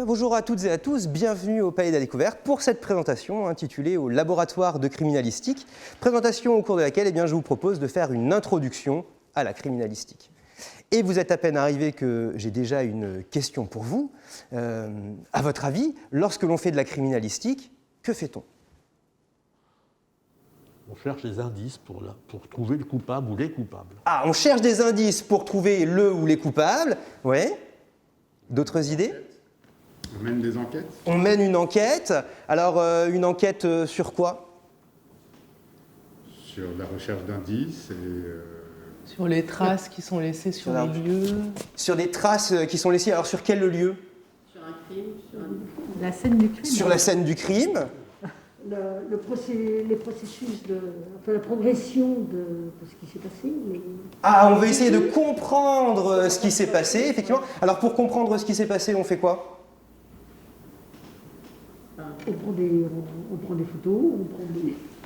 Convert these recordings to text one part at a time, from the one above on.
Bien, bonjour à toutes et à tous, bienvenue au Palais de la Découverte pour cette présentation intitulée au laboratoire de criminalistique, présentation au cours de laquelle je vous propose de faire une introduction à la criminalistique. Et vous êtes à peine arrivé que j'ai déjà une question pour vous. À votre avis, lorsque l'on fait de la criminalistique, que fait-on ? On cherche des indices pour trouver le coupable ou les coupables. Ah, on cherche des indices pour trouver le ou les coupables. Ouais. D'autres idées ? On mène des enquêtes. On mène une enquête. Alors, une enquête sur quoi ? Sur la recherche d'indices et... Sur les traces qui sont laissées sur les lieux. Sur des traces qui sont laissées. Alors, sur quel lieu ? Sur un crime, la scène du crime. Sur la scène du crime. Les processus la progression de ce qui s'est passé. Ah, on veut essayer de comprendre ce qui s'est passé, effectivement. Alors, pour comprendre ce qui s'est passé, on fait quoi ? On prend des photos,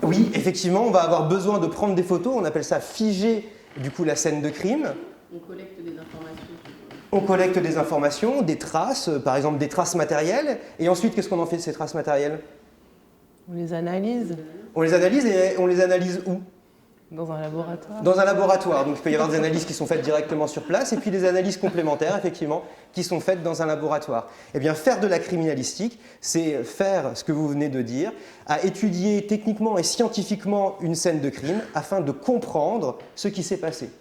Oui, effectivement, on va avoir besoin de prendre des photos. On appelle ça figer, du coup, la scène de crime. On collecte des informations. On collecte des informations, des traces, par exemple des traces matérielles. Et ensuite, qu'est-ce qu'on en fait de ces traces matérielles ? On les analyse. On les analyse et on les analyse où ? Dans un laboratoire. Dans un laboratoire. Donc il peut y avoir des analyses qui sont faites directement sur place et puis des analyses complémentaires, effectivement, qui sont faites dans un laboratoire. Eh bien, faire de la criminalistique, c'est faire ce que vous venez de dire, à étudier techniquement et scientifiquement une scène de crime afin de comprendre ce qui s'est passé.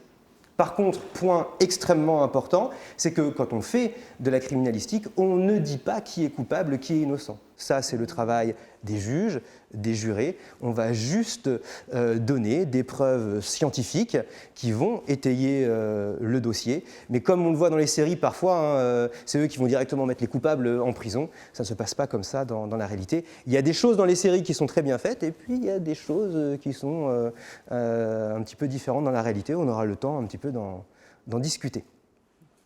Par contre, point extrêmement important, c'est que quand on fait de la criminalistique, on ne dit pas qui est coupable, qui est innocent. Ça, c'est le travail des juges, des jurés. On va juste donner des preuves scientifiques qui vont étayer le dossier. Mais comme on le voit dans les séries parfois, c'est eux qui vont directement mettre les coupables en prison. Ça ne se passe pas comme ça dans la réalité. Il y a des choses dans les séries qui sont très bien faites et puis il y a des choses qui sont un petit peu différentes dans la réalité. On aura le temps un petit peu d'en discuter.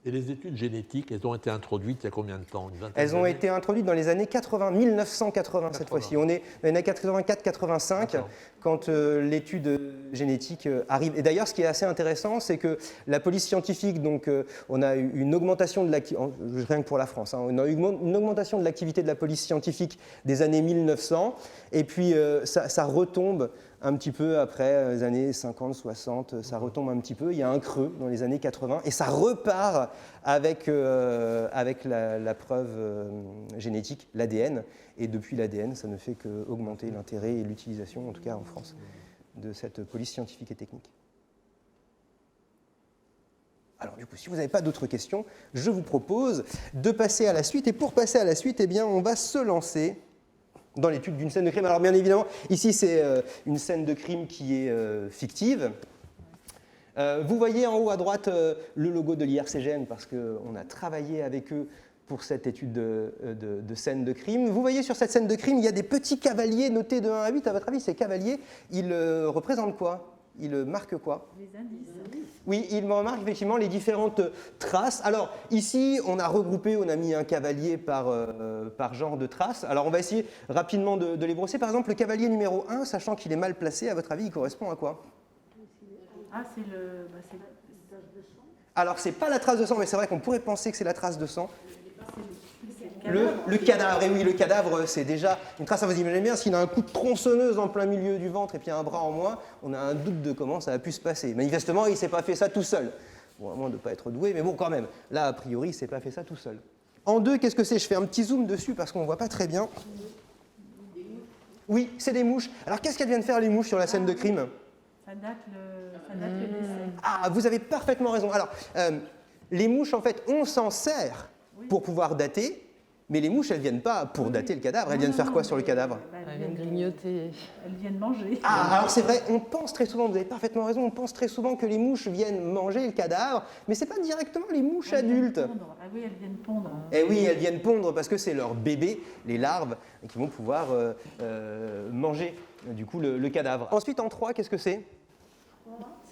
Et les études génétiques, elles ont été introduites il y a combien de temps ? Elles ont été introduites dans les années 80, 1980 cette fois-ci. On est dans les années 84-85 quand l'étude génétique arrive. Et d'ailleurs, ce qui est assez intéressant, c'est que la police scientifique, donc on a eu une augmentation de l'activité, rien que pour la France, on a eu une augmentation de l'activité de la police scientifique des années 1900, et puis ça retombe un petit peu après les années 50, 60, ça retombe un petit peu, il y a un creux dans les années 80 et ça repart avec la preuve génétique, l'ADN. Et depuis l'ADN, ça ne fait qu'augmenter l'intérêt et l'utilisation, en tout cas en France, de cette police scientifique et technique. Alors du coup, si vous n'avez pas d'autres questions, je vous propose de passer à la suite. Et pour passer à la suite, on va se lancer dans l'étude d'une scène de crime. Alors bien évidemment, ici c'est une scène de crime qui est fictive. Vous voyez en haut à droite le logo de l'IRCGN parce qu'on a travaillé avec eux pour cette étude de scène de crime. Vous voyez sur cette scène de crime, il y a des petits cavaliers notés de 1 à 8. À votre avis, ces cavaliers, ils représentent quoi ? Ils marquent quoi ? Les indices. Oui, il marque effectivement les différentes traces. Alors ici, on a regroupé, on a mis un cavalier par genre de traces. Alors on va essayer rapidement de les brosser. Par exemple, le cavalier numéro 1, sachant qu'il est mal placé, à votre avis, il correspond à quoi ? Ah, c'est la trace de sang. Alors c'est pas la trace de sang, mais c'est vrai qu'on pourrait penser que c'est la trace de sang. Le cadavre, et oui, le cadavre, c'est déjà une trace. Vous imaginez bien, s'il a un coup de tronçonneuse en plein milieu du ventre et puis un bras en moins, on a un doute de comment ça a pu se passer. Manifestement, il ne s'est pas fait ça tout seul. Bon, à moins de ne pas être doué, mais bon, quand même. Là, a priori, il ne s'est pas fait ça tout seul. En 2, qu'est-ce que c'est ? Je fais un petit zoom dessus parce qu'on ne voit pas très bien. Oui, c'est des mouches. Alors, qu'est-ce qu'elles viennent faire, les mouches, sur la scène de crime ? Ça date le décès. Ah, vous avez parfaitement raison. Alors, les mouches, en fait, on s'en sert pour pouvoir dater. Mais les mouches, elles ne viennent pas pour dater le cadavre, elles viennent faire quoi sur le cadavre ? Elles viennent grignoter. Elles viennent manger. Ah, alors c'est vrai, on pense très souvent, vous avez parfaitement raison, on pense très souvent que les mouches viennent manger le cadavre, mais ce n'est pas directement les mouches adultes. Ah oui, elles viennent pondre. Eh oui, elles viennent pondre parce que c'est leurs bébés, les larves, qui vont pouvoir manger du coup le cadavre. Ensuite, en 3, qu'est-ce que c'est ?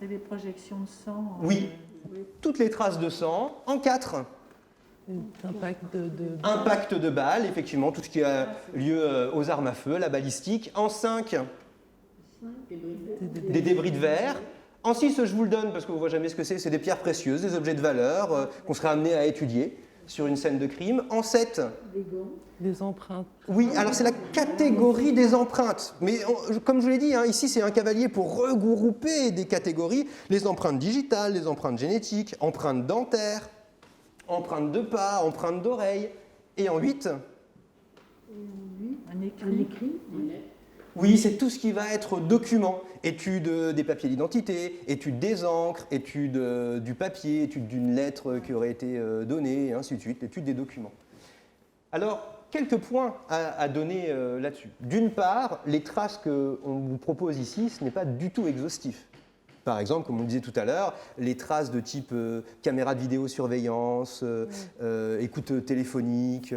C'est des projections de sang. Oui, toutes les traces de sang. En 4, impact de balles, effectivement, tout ce qui a lieu aux armes à feu, la balistique. En 5, des débris de verre. En 6, je vous le donne parce que vous ne voyez jamais ce que c'est des pierres précieuses, des objets de valeur qu'on serait amené à étudier. sur une scène de crime. En 7, Des gants. Des empreintes. oui, alors c'est la catégorie des empreintes. Mais comme je vous l'ai dit, hein, ici c'est un cavalier pour regrouper des catégories. Les empreintes digitales, les empreintes génétiques, empreintes dentaires, empreintes de pas, empreintes d'oreilles. Et en 8, Un écrit. oui, c'est tout ce qui va être document. Étude des papiers d'identité, étude des encres, étude du papier, étude d'une lettre qui aurait été donnée, et ainsi de suite, étude des documents. Alors, quelques points à donner là-dessus. D'une part, les traces qu'on vous propose ici, ce n'est pas du tout exhaustif. Par exemple, comme on le disait tout à l'heure, les traces de type caméra de vidéosurveillance, écoute téléphonique,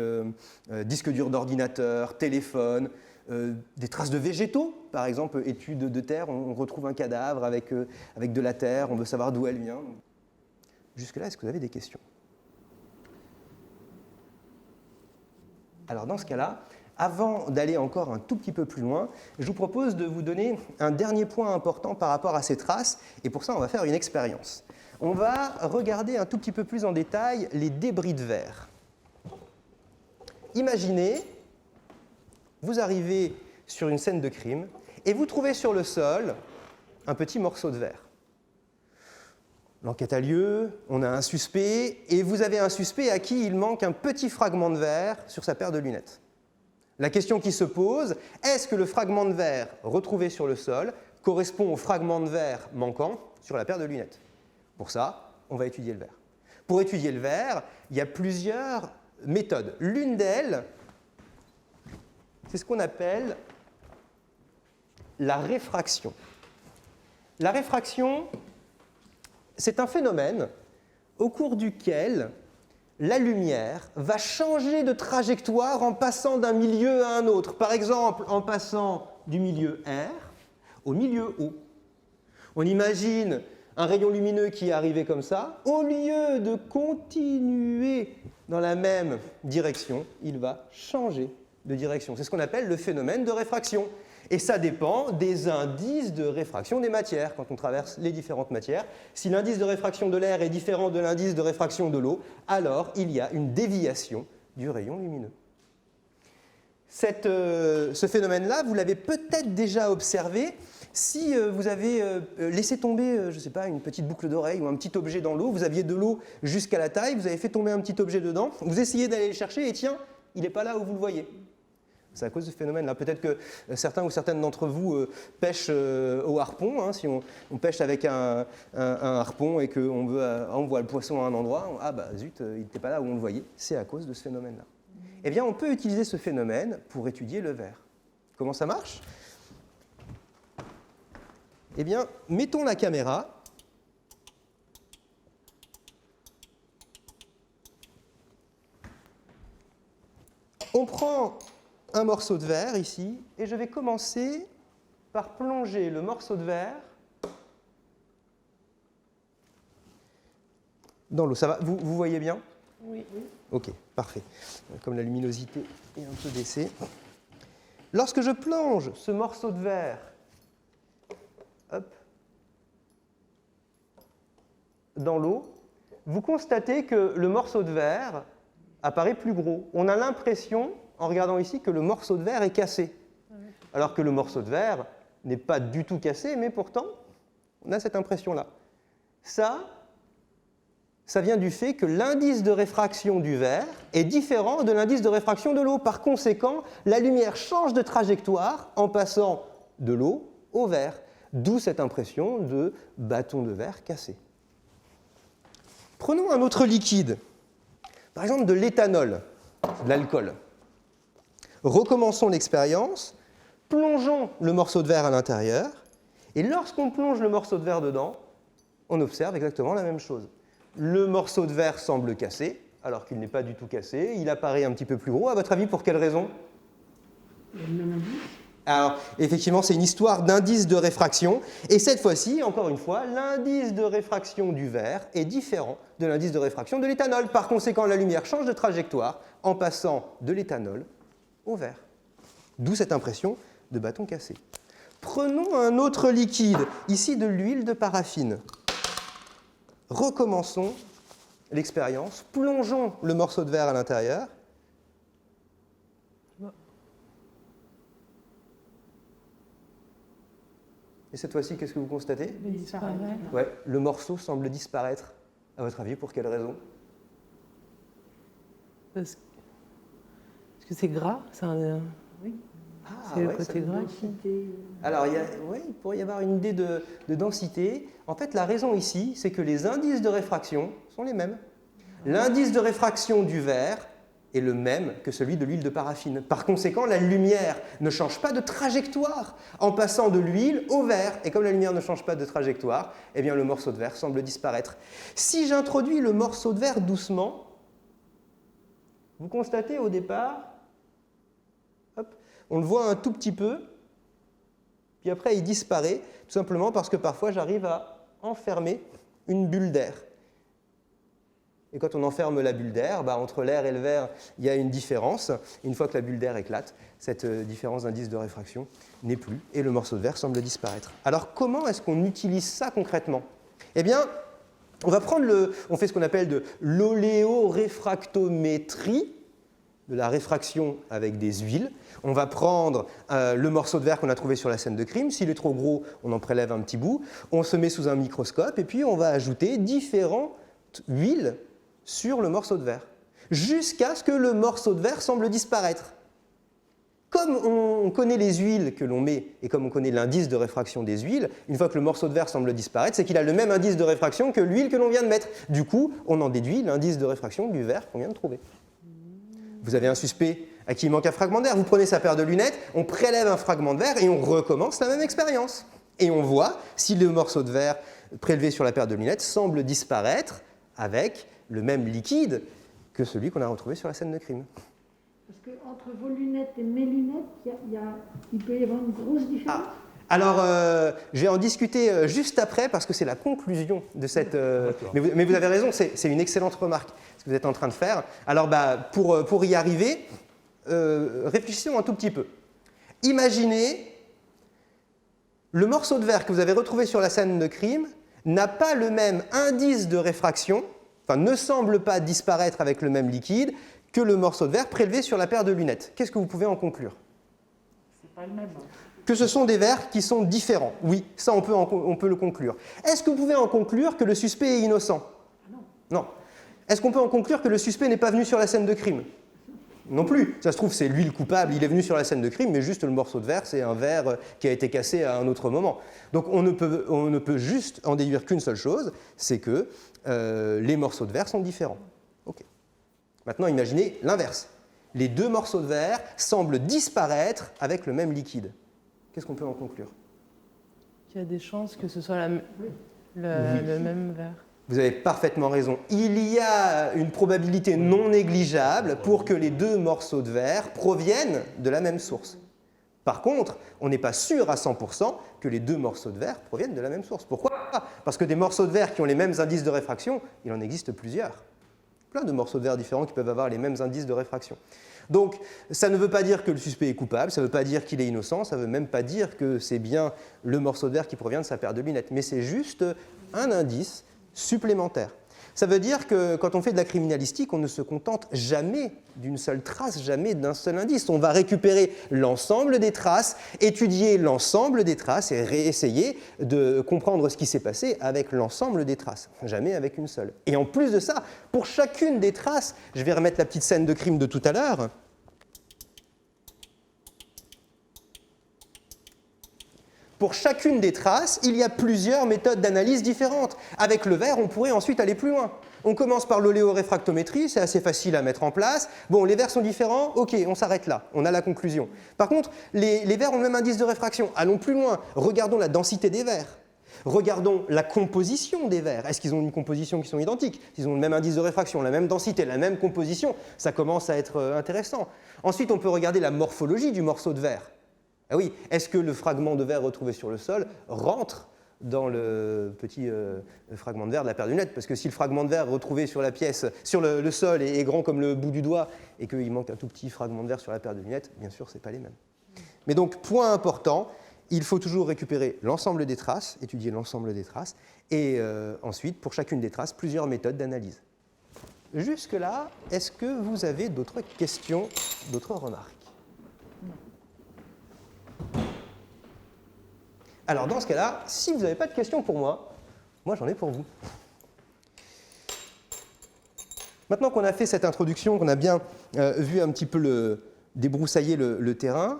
disque dur d'ordinateur, téléphone, des traces de végétaux, par exemple, étude de terre, on retrouve un cadavre avec de la terre, on veut savoir d'où elle vient. Jusque-là, est-ce que vous avez des questions? Alors dans ce cas-là, avant d'aller encore un tout petit peu plus loin, je vous propose de vous donner un dernier point important par rapport à ces traces, et pour ça on va faire une expérience. On va regarder un tout petit peu plus en détail les débris de verre. Imaginez, vous arrivez sur une scène de crime et vous trouvez sur le sol un petit morceau de verre. L'enquête a lieu, on a un suspect, et vous avez un suspect à qui il manque un petit fragment de verre sur sa paire de lunettes. La question qui se pose, est-ce que le fragment de verre retrouvé sur le sol correspond au fragment de verre manquant sur la paire de lunettes? Pour ça, on va étudier le verre. Pour étudier le verre, il y a plusieurs méthodes. L'une d'elles, c'est ce qu'on appelle la réfraction. La réfraction, c'est un phénomène au cours duquel la lumière va changer de trajectoire en passant d'un milieu à un autre. Par exemple, en passant du milieu R au milieu O. On imagine un rayon lumineux qui est arrivé comme ça. Au lieu de continuer dans la même direction, il va changer de direction. C'est ce qu'on appelle le phénomène de réfraction. Et ça dépend des indices de réfraction des matières, quand on traverse les différentes matières. Si l'indice de réfraction de l'air est différent de l'indice de réfraction de l'eau, alors il y a une déviation du rayon lumineux. Ce phénomène-là, vous l'avez peut-être déjà observé si vous avez laissé tomber, je ne sais pas, une petite boucle d'oreille ou un petit objet dans l'eau. Vous aviez de l'eau jusqu'à la taille, vous avez fait tomber un petit objet dedans, vous essayez d'aller le chercher et tiens, il n'est pas là où vous le voyez. C'est à cause de ce phénomène-là. Peut-être que certains ou certaines d'entre vous pêchent au harpon. Hein, si on pêche avec un harpon et qu'on voit le poisson à un endroit, ah bah zut, il n'était pas là où on le voyait. C'est à cause de ce phénomène-là. Eh bien, on peut utiliser ce phénomène pour étudier le verre. Comment ça marche? Eh bien, mettons la caméra. On prend un morceau de verre ici, et je vais commencer par plonger le morceau de verre dans l'eau. Ça va? Vous voyez bien? Oui. Ok, parfait. Comme la luminosité est un peu baissée. Lorsque je plonge ce morceau de verre, hop, dans l'eau, vous constatez que le morceau de verre apparaît plus gros. On a l'impression, en regardant ici, que le morceau de verre est cassé. Alors que le morceau de verre n'est pas du tout cassé, mais pourtant, on a cette impression-là. Ça vient du fait que l'indice de réfraction du verre est différent de l'indice de réfraction de l'eau. Par conséquent, la lumière change de trajectoire en passant de l'eau au verre. D'où cette impression de bâton de verre cassé. Prenons un autre liquide, par exemple de l'éthanol, de l'alcool. Recommençons l'expérience, plongeons le morceau de verre à l'intérieur, et lorsqu'on plonge le morceau de verre dedans, on observe exactement la même chose. Le morceau de verre semble cassé, alors qu'il n'est pas du tout cassé, il apparaît un petit peu plus gros. À votre avis, pour quelle raison? Alors, effectivement, c'est une histoire d'indice de réfraction, et cette fois-ci, encore une fois, l'indice de réfraction du verre est différent de l'indice de réfraction de l'éthanol. Par conséquent, la lumière change de trajectoire en passant de l'éthanol au verre. D'où cette impression de bâton cassé. Prenons un autre liquide, ici de l'huile de paraffine. Recommençons l'expérience, plongeons le morceau de verre à l'intérieur. Et cette fois-ci, qu'est-ce que vous constatez? Il disparaît. Ouais, le morceau semble disparaître. À votre avis, pour quelle raison? Parce que c'est gras, Oui. c'est le ouais, côté gras. Densité, Alors, il pourrait y avoir une idée de densité. En fait, la raison ici, c'est que les indices de réfraction sont les mêmes. L'indice de réfraction du verre est le même que celui de l'huile de paraffine. Par conséquent, la lumière ne change pas de trajectoire en passant de l'huile au verre. Et comme la lumière ne change pas de trajectoire, eh bien, le morceau de verre semble disparaître. Si j'introduis le morceau de verre doucement, vous constatez au départ, hop, on le voit un tout petit peu, puis après il disparaît, tout simplement parce que parfois j'arrive à enfermer une bulle d'air. Et quand on enferme la bulle d'air, entre l'air et le verre, il y a une différence. Une fois que la bulle d'air éclate, cette différence d'indice de réfraction n'est plus, et le morceau de verre semble disparaître. Alors comment est-ce qu'on utilise ça concrètement? Eh bien, on fait ce qu'on appelle de l'oléoréfractométrie, de la réfraction avec des huiles. On va prendre le morceau de verre qu'on a trouvé sur la scène de crime. S'il est trop gros, on en prélève un petit bout. On se met sous un microscope et puis on va ajouter différentes huiles sur le morceau de verre, jusqu'à ce que le morceau de verre semble disparaître. Comme on connaît les huiles que l'on met et comme on connaît l'indice de réfraction des huiles, une fois que le morceau de verre semble disparaître, c'est qu'il a le même indice de réfraction que l'huile que l'on vient de mettre. Du coup, on en déduit l'indice de réfraction du verre qu'on vient de trouver. Vous avez un suspect à qui il manque un fragment d'air, vous prenez sa paire de lunettes, on prélève un fragment de verre et on recommence la même expérience. Et on voit si le morceau de verre prélevé sur la paire de lunettes semble disparaître avec le même liquide que celui qu'on a retrouvé sur la scène de crime. parce qu'entre vos lunettes et mes lunettes, il peut y avoir une grosse différence. Alors, je vais en discuter juste après parce que c'est la conclusion de cette... Mais vous avez raison, c'est une excellente remarque ce que vous êtes en train de faire. Alors, pour y arriver, réfléchissons un tout petit peu. Imaginez le morceau de verre que vous avez retrouvé sur la scène de crime n'a pas le même indice de réfraction, enfin ne semble pas disparaître avec le même liquide que le morceau de verre prélevé sur la paire de lunettes. Qu'est-ce que vous pouvez en conclure? C'est pas le même. Que ce sont des verres qui sont différents. Oui, ça on peut le conclure. Est-ce que vous pouvez en conclure que le suspect est innocent? Non. Est-ce qu'on peut en conclure que le suspect n'est pas venu sur la scène de crime? Non plus. Ça se trouve, c'est lui le coupable, il est venu sur la scène de crime, mais juste le morceau de verre, c'est un verre qui a été cassé à un autre moment. Donc on ne peut juste en déduire qu'une seule chose, c'est que les morceaux de verre sont différents. Okay. Maintenant, imaginez l'inverse. Les deux morceaux de verre semblent disparaître avec le même liquide. Qu'est-ce qu'on peut en conclure? Il y a des chances que ce soit le même verre. Vous avez parfaitement raison. Il y a une probabilité non négligeable pour que les deux morceaux de verre proviennent de la même source. Par contre, on n'est pas sûr à 100% que les deux morceaux de verre proviennent de la même source. Pourquoi? Parce que des morceaux de verre qui ont les mêmes indices de réfraction, il en existe plusieurs. Plein de morceaux de verre différents qui peuvent avoir les mêmes indices de réfraction. Donc, ça ne veut pas dire que le suspect est coupable, ça ne veut pas dire qu'il est innocent, ça ne veut même pas dire que c'est bien le morceau de verre qui provient de sa paire de lunettes, mais c'est juste un indice supplémentaire. Ça veut dire que quand on fait de la criminalistique, on ne se contente jamais d'une seule trace, jamais d'un seul indice. On va récupérer l'ensemble des traces, étudier l'ensemble des traces et réessayer de comprendre ce qui s'est passé avec l'ensemble des traces, jamais avec une seule. Et en plus de ça, pour chacune des traces, je vais remettre la petite scène de crime de tout à l'heure. Pour chacune des traces, il y a plusieurs méthodes d'analyse différentes. Avec le verre, on pourrait ensuite aller plus loin. On commence par l'oléoréfractométrie, c'est assez facile à mettre en place. Bon, les verres sont différents, ok, on s'arrête là, on a la conclusion. Par contre, les verres ont le même indice de réfraction. Allons plus loin, regardons la densité des verres. Regardons la composition des verres. Est-ce qu'ils ont une composition qui sont identiques? S'ils ont le même indice de réfraction, la même densité, la même composition, ça commence à être intéressant. Ensuite, on peut regarder la morphologie du morceau de verre. Ah oui, est-ce que le fragment de verre retrouvé sur le sol rentre dans le petit fragment de verre de la paire de lunettes? Parce que si le fragment de verre retrouvé sur la pièce, sur le sol est grand comme le bout du doigt et qu'il manque un tout petit fragment de verre sur la paire de lunettes, bien sûr, ce n'est pas les mêmes. Mais donc, point important, il faut toujours récupérer l'ensemble des traces, étudier l'ensemble des traces, et ensuite, pour chacune des traces, plusieurs méthodes d'analyse. jusque-là, est-ce que vous avez d'autres questions, d'autres remarques? Alors dans ce cas-là, si vous n'avez pas de questions pour moi, moi j'en ai pour vous. Maintenant qu'on a fait cette introduction, qu'on a bien vu un petit peu débroussailler le terrain,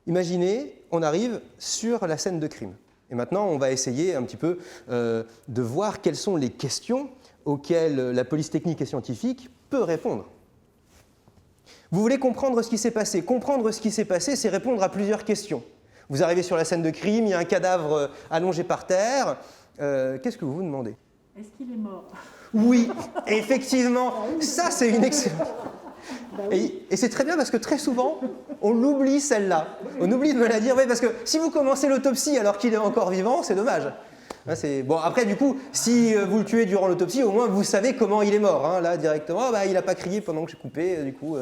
imaginez, on arrive sur la scène de crime. Et maintenant, on va essayer un petit peu de voir quelles sont les questions auxquelles la police technique et scientifique peut répondre. Vous voulez comprendre ce qui s'est passé. Comprendre ce qui s'est passé, c'est répondre à plusieurs questions. Vous arrivez sur la scène de crime, il y a un cadavre allongé par terre. Qu'est-ce que vous vous demandez? Est-ce qu'il est mort? Oui, effectivement, ça c'est une excellente... Et c'est très bien parce que très souvent, on l'oublie celle-là. On oublie de me la dire, oui, parce que si vous commencez l'autopsie alors qu'il est encore vivant, c'est dommage. Bon, après, du coup, si vous le tuez durant l'autopsie, au moins vous savez comment il est mort. Hein. Là, directement, il n'a pas crié pendant que j'ai coupé, du coup,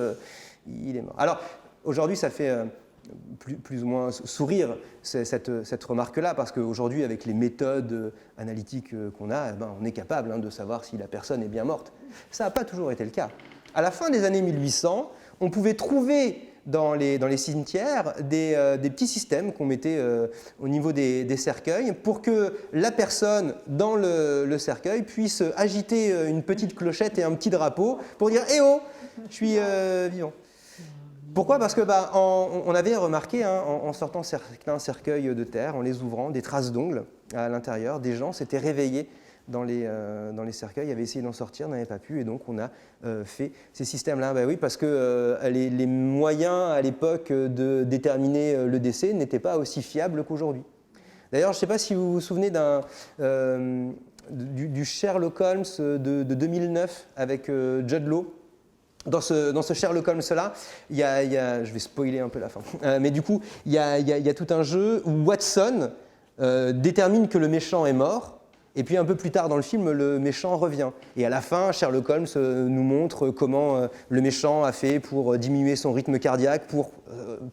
il est mort. Alors, aujourd'hui, ça fait plus ou moins sourire cette remarque-là, parce qu'aujourd'hui, avec les méthodes analytiques qu'on a, on est capable de savoir si la personne est bien morte. Ça n'a pas toujours été le cas. À la fin des années 1800, on pouvait trouver dans les cimetières des petits systèmes qu'on mettait au niveau des cercueils pour que la personne dans le cercueil puisse agiter une petite clochette et un petit drapeau pour dire « Eh oh, je suis vivant ». Pourquoi? Parce que on avait remarqué en sortant certains cercueils de terre, en les ouvrant, des traces d'ongles à l'intérieur, des gens s'étaient réveillés dans les cercueils, avaient essayé d'en sortir, n'avaient pas pu, et donc on a fait ces systèmes-là. Oui, parce que les moyens à l'époque de déterminer le décès n'étaient pas aussi fiables qu'aujourd'hui. D'ailleurs, je ne sais pas si vous vous souvenez du Sherlock Holmes de 2009 avec Jude Law. Dans ce Sherlock Holmes-là, il y a, je vais spoiler un peu la fin, mais du coup, il y a tout un jeu où Watson détermine que le méchant est mort, et puis un peu plus tard dans le film, le méchant revient. Et à la fin, Sherlock Holmes nous montre comment le méchant a fait pour diminuer son rythme cardiaque, pour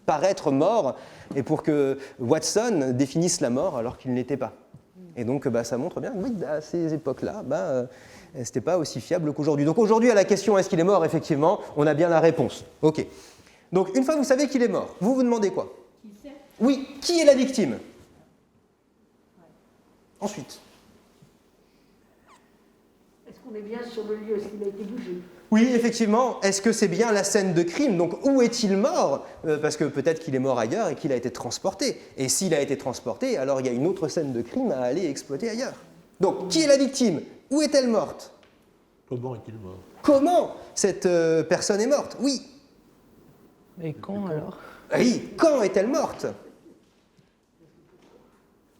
paraître mort, et pour que Watson définisse la mort alors qu'il ne l'était pas. Et donc, ça montre bien que oui, à ces époques-là, ce n'était pas aussi fiable qu'aujourd'hui. Donc aujourd'hui, à la question « est-ce qu'il est mort ?» effectivement, on a bien la réponse. OK. Donc une fois que vous savez qu'il est mort, vous vous demandez quoi? Qui sait? Oui, qui est la victime? Ensuite. Est-ce qu'on est bien sur le lieu? Est-ce qu'il a été bougé? Oui, effectivement. Est-ce que c'est bien la scène de crime? Donc où est-il mort? Parce que peut-être qu'il est mort ailleurs et qu'il a été transporté. Et s'il a été transporté, alors il y a une autre scène de crime à aller exploiter ailleurs. Donc qui est la victime? Où est-elle morte? Comment est-il mort? Comment cette personne est morte? Oui. Et quand alors? Oui, quand est-elle morte?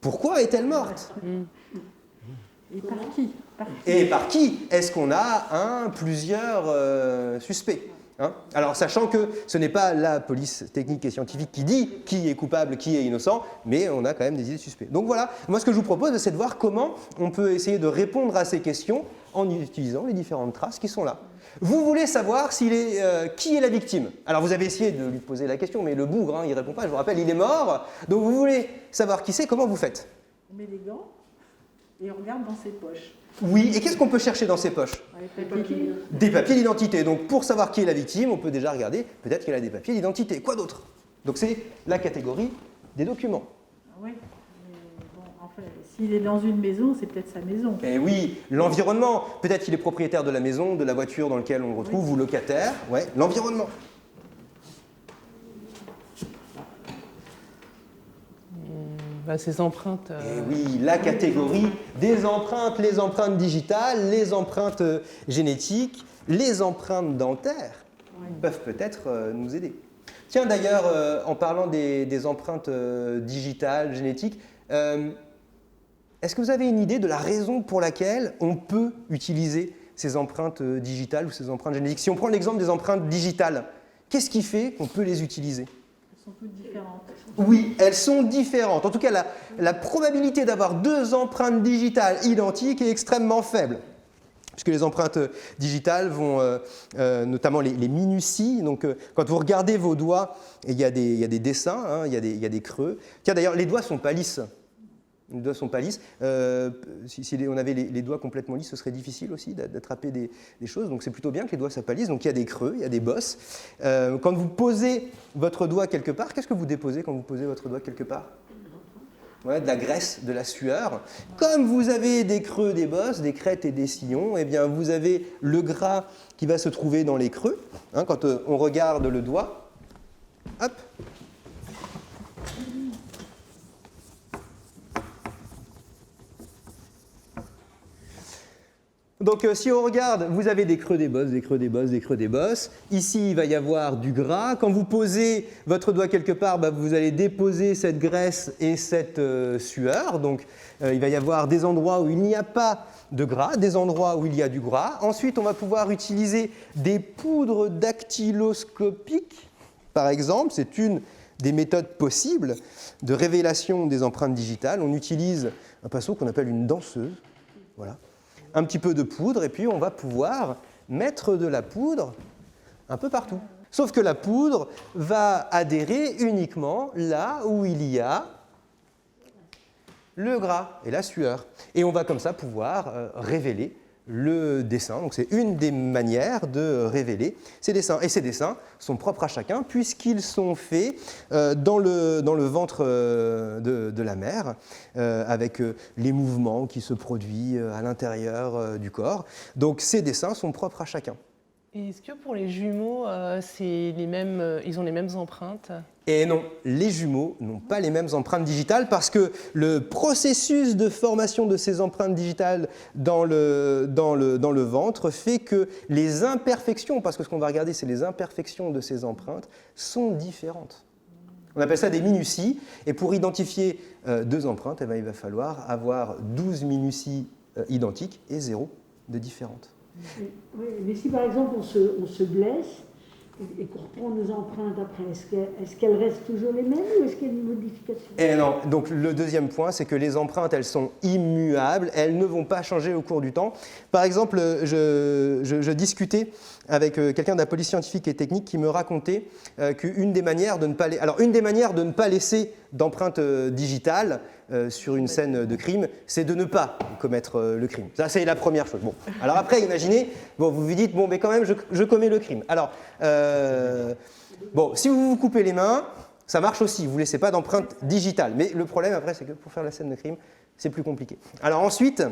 Pourquoi est-elle morte? Et par qui? Et par qui? Est-ce qu'on a plusieurs suspects? Alors, sachant que ce n'est pas la police technique et scientifique qui dit qui est coupable, qui est innocent, mais on a quand même des idées de suspects. Donc voilà, moi ce que je vous propose, c'est de voir comment on peut essayer de répondre à ces questions en utilisant les différentes traces qui sont là. Vous voulez savoir qui est la victime? Alors vous avez essayé de lui poser la question, mais le bougre, il ne répond pas, je vous rappelle, il est mort. Donc vous voulez savoir qui c'est, comment vous faites? On met des gants et on regarde dans ses poches. Oui, et qu'est-ce qu'on peut chercher dans ses poches? Des papiers. Des papiers d'identité. Donc pour savoir qui est la victime, on peut déjà regarder, peut-être qu'elle a des papiers d'identité. Quoi d'autre? Donc c'est la catégorie des documents. Oui, mais bon, enfin, s'il est dans une maison, c'est peut-être sa maison. Et oui, l'environnement. Peut-être qu'il est propriétaire de la maison, de la voiture dans laquelle on le retrouve, ou locataire. Ouais, l'environnement. Ces empreintes. Et oui, la catégorie des empreintes, les empreintes digitales, les empreintes génétiques, les empreintes dentaires peuvent peut-être nous aider. Tiens, d'ailleurs, en parlant des empreintes digitales, génétiques, est-ce que vous avez une idée de la raison pour laquelle on peut utiliser ces empreintes digitales ou ces empreintes génétiques? Si on prend l'exemple des empreintes digitales, qu'est-ce qui fait qu'on peut les utiliser? Elles sont toutes différentes. Oui, elles sont différentes. En tout cas, la probabilité d'avoir deux empreintes digitales identiques est extrêmement faible. Puisque les empreintes digitales vont, notamment les minuties, donc quand vous regardez vos doigts, il y a des dessins, il y a des creux. Tiens, d'ailleurs, les doigts ne sont pas lisses. Les doigts ne sont pas lisses. Si on avait les doigts complètement lisses, ce serait difficile aussi d'attraper des choses. Donc c'est plutôt bien que les doigts soient pas lisses. Donc il y a des creux, il y a des bosses. Quand vous posez votre doigt quelque part, qu'est-ce que vous déposez quand vous posez votre doigt quelque part? Ouais, de la graisse, de la sueur. Comme vous avez des creux, des bosses, des crêtes et des sillons, eh bien vous avez le gras qui va se trouver dans les creux. Hein, quand on regarde le doigt, hop. Donc si on regarde, vous avez des creux, des bosses, des creux, des bosses, des creux, des bosses. Ici, il va y avoir du gras. Quand vous posez votre doigt quelque part, vous allez déposer cette graisse et cette sueur. Donc il va y avoir des endroits où il n'y a pas de gras, des endroits où il y a du gras. Ensuite, on va pouvoir utiliser des poudres dactyloscopiques, par exemple. C'est une des méthodes possibles de révélation des empreintes digitales. On utilise un pinceau qu'on appelle une danseuse. Voilà. Un petit peu de poudre, et puis on va pouvoir mettre de la poudre un peu partout. Sauf que la poudre va adhérer uniquement là où il y a le gras et la sueur. Et on va comme ça pouvoir révéler le dessin. Donc c'est une des manières de révéler ces dessins. Et ces dessins sont propres à chacun puisqu'ils sont faits dans le ventre de la mère avec les mouvements qui se produisent à l'intérieur du corps. Donc ces dessins sont propres à chacun. Et est-ce que pour les jumeaux, c'est les mêmes, ils ont les mêmes empreintes? Et non, les jumeaux n'ont pas les mêmes empreintes digitales parce que le processus de formation de ces empreintes digitales dans le ventre fait que les imperfections, parce que ce qu'on va regarder, c'est les imperfections de ces empreintes, sont différentes. On appelle ça des minuties. Et pour identifier deux empreintes, il va falloir avoir 12 minuties identiques et 0 de différentes. Oui, mais si par exemple on se blesse et qu'on reprend nos empreintes après, est-ce qu'elles restent toujours les mêmes ou est-ce qu'il y a une modification? Eh non, donc le deuxième point, c'est que les empreintes, elles sont immuables, elles ne vont pas changer au cours du temps. Par exemple, je discutais avec quelqu'un de la police scientifique et technique qui me racontait qu'une des manières de ne pas laisser d'empreintes digitales sur une scène de crime, c'est de ne pas commettre le crime. Ça, c'est la première chose. Bon. Alors après, imaginez, vous vous dites, bon, mais quand même, je commets le crime. Alors, si vous vous coupez les mains, ça marche aussi, vous ne laissez pas d'empreinte digitale. Mais le problème, après, c'est que pour faire la scène de crime, c'est plus compliqué. Alors ensuite,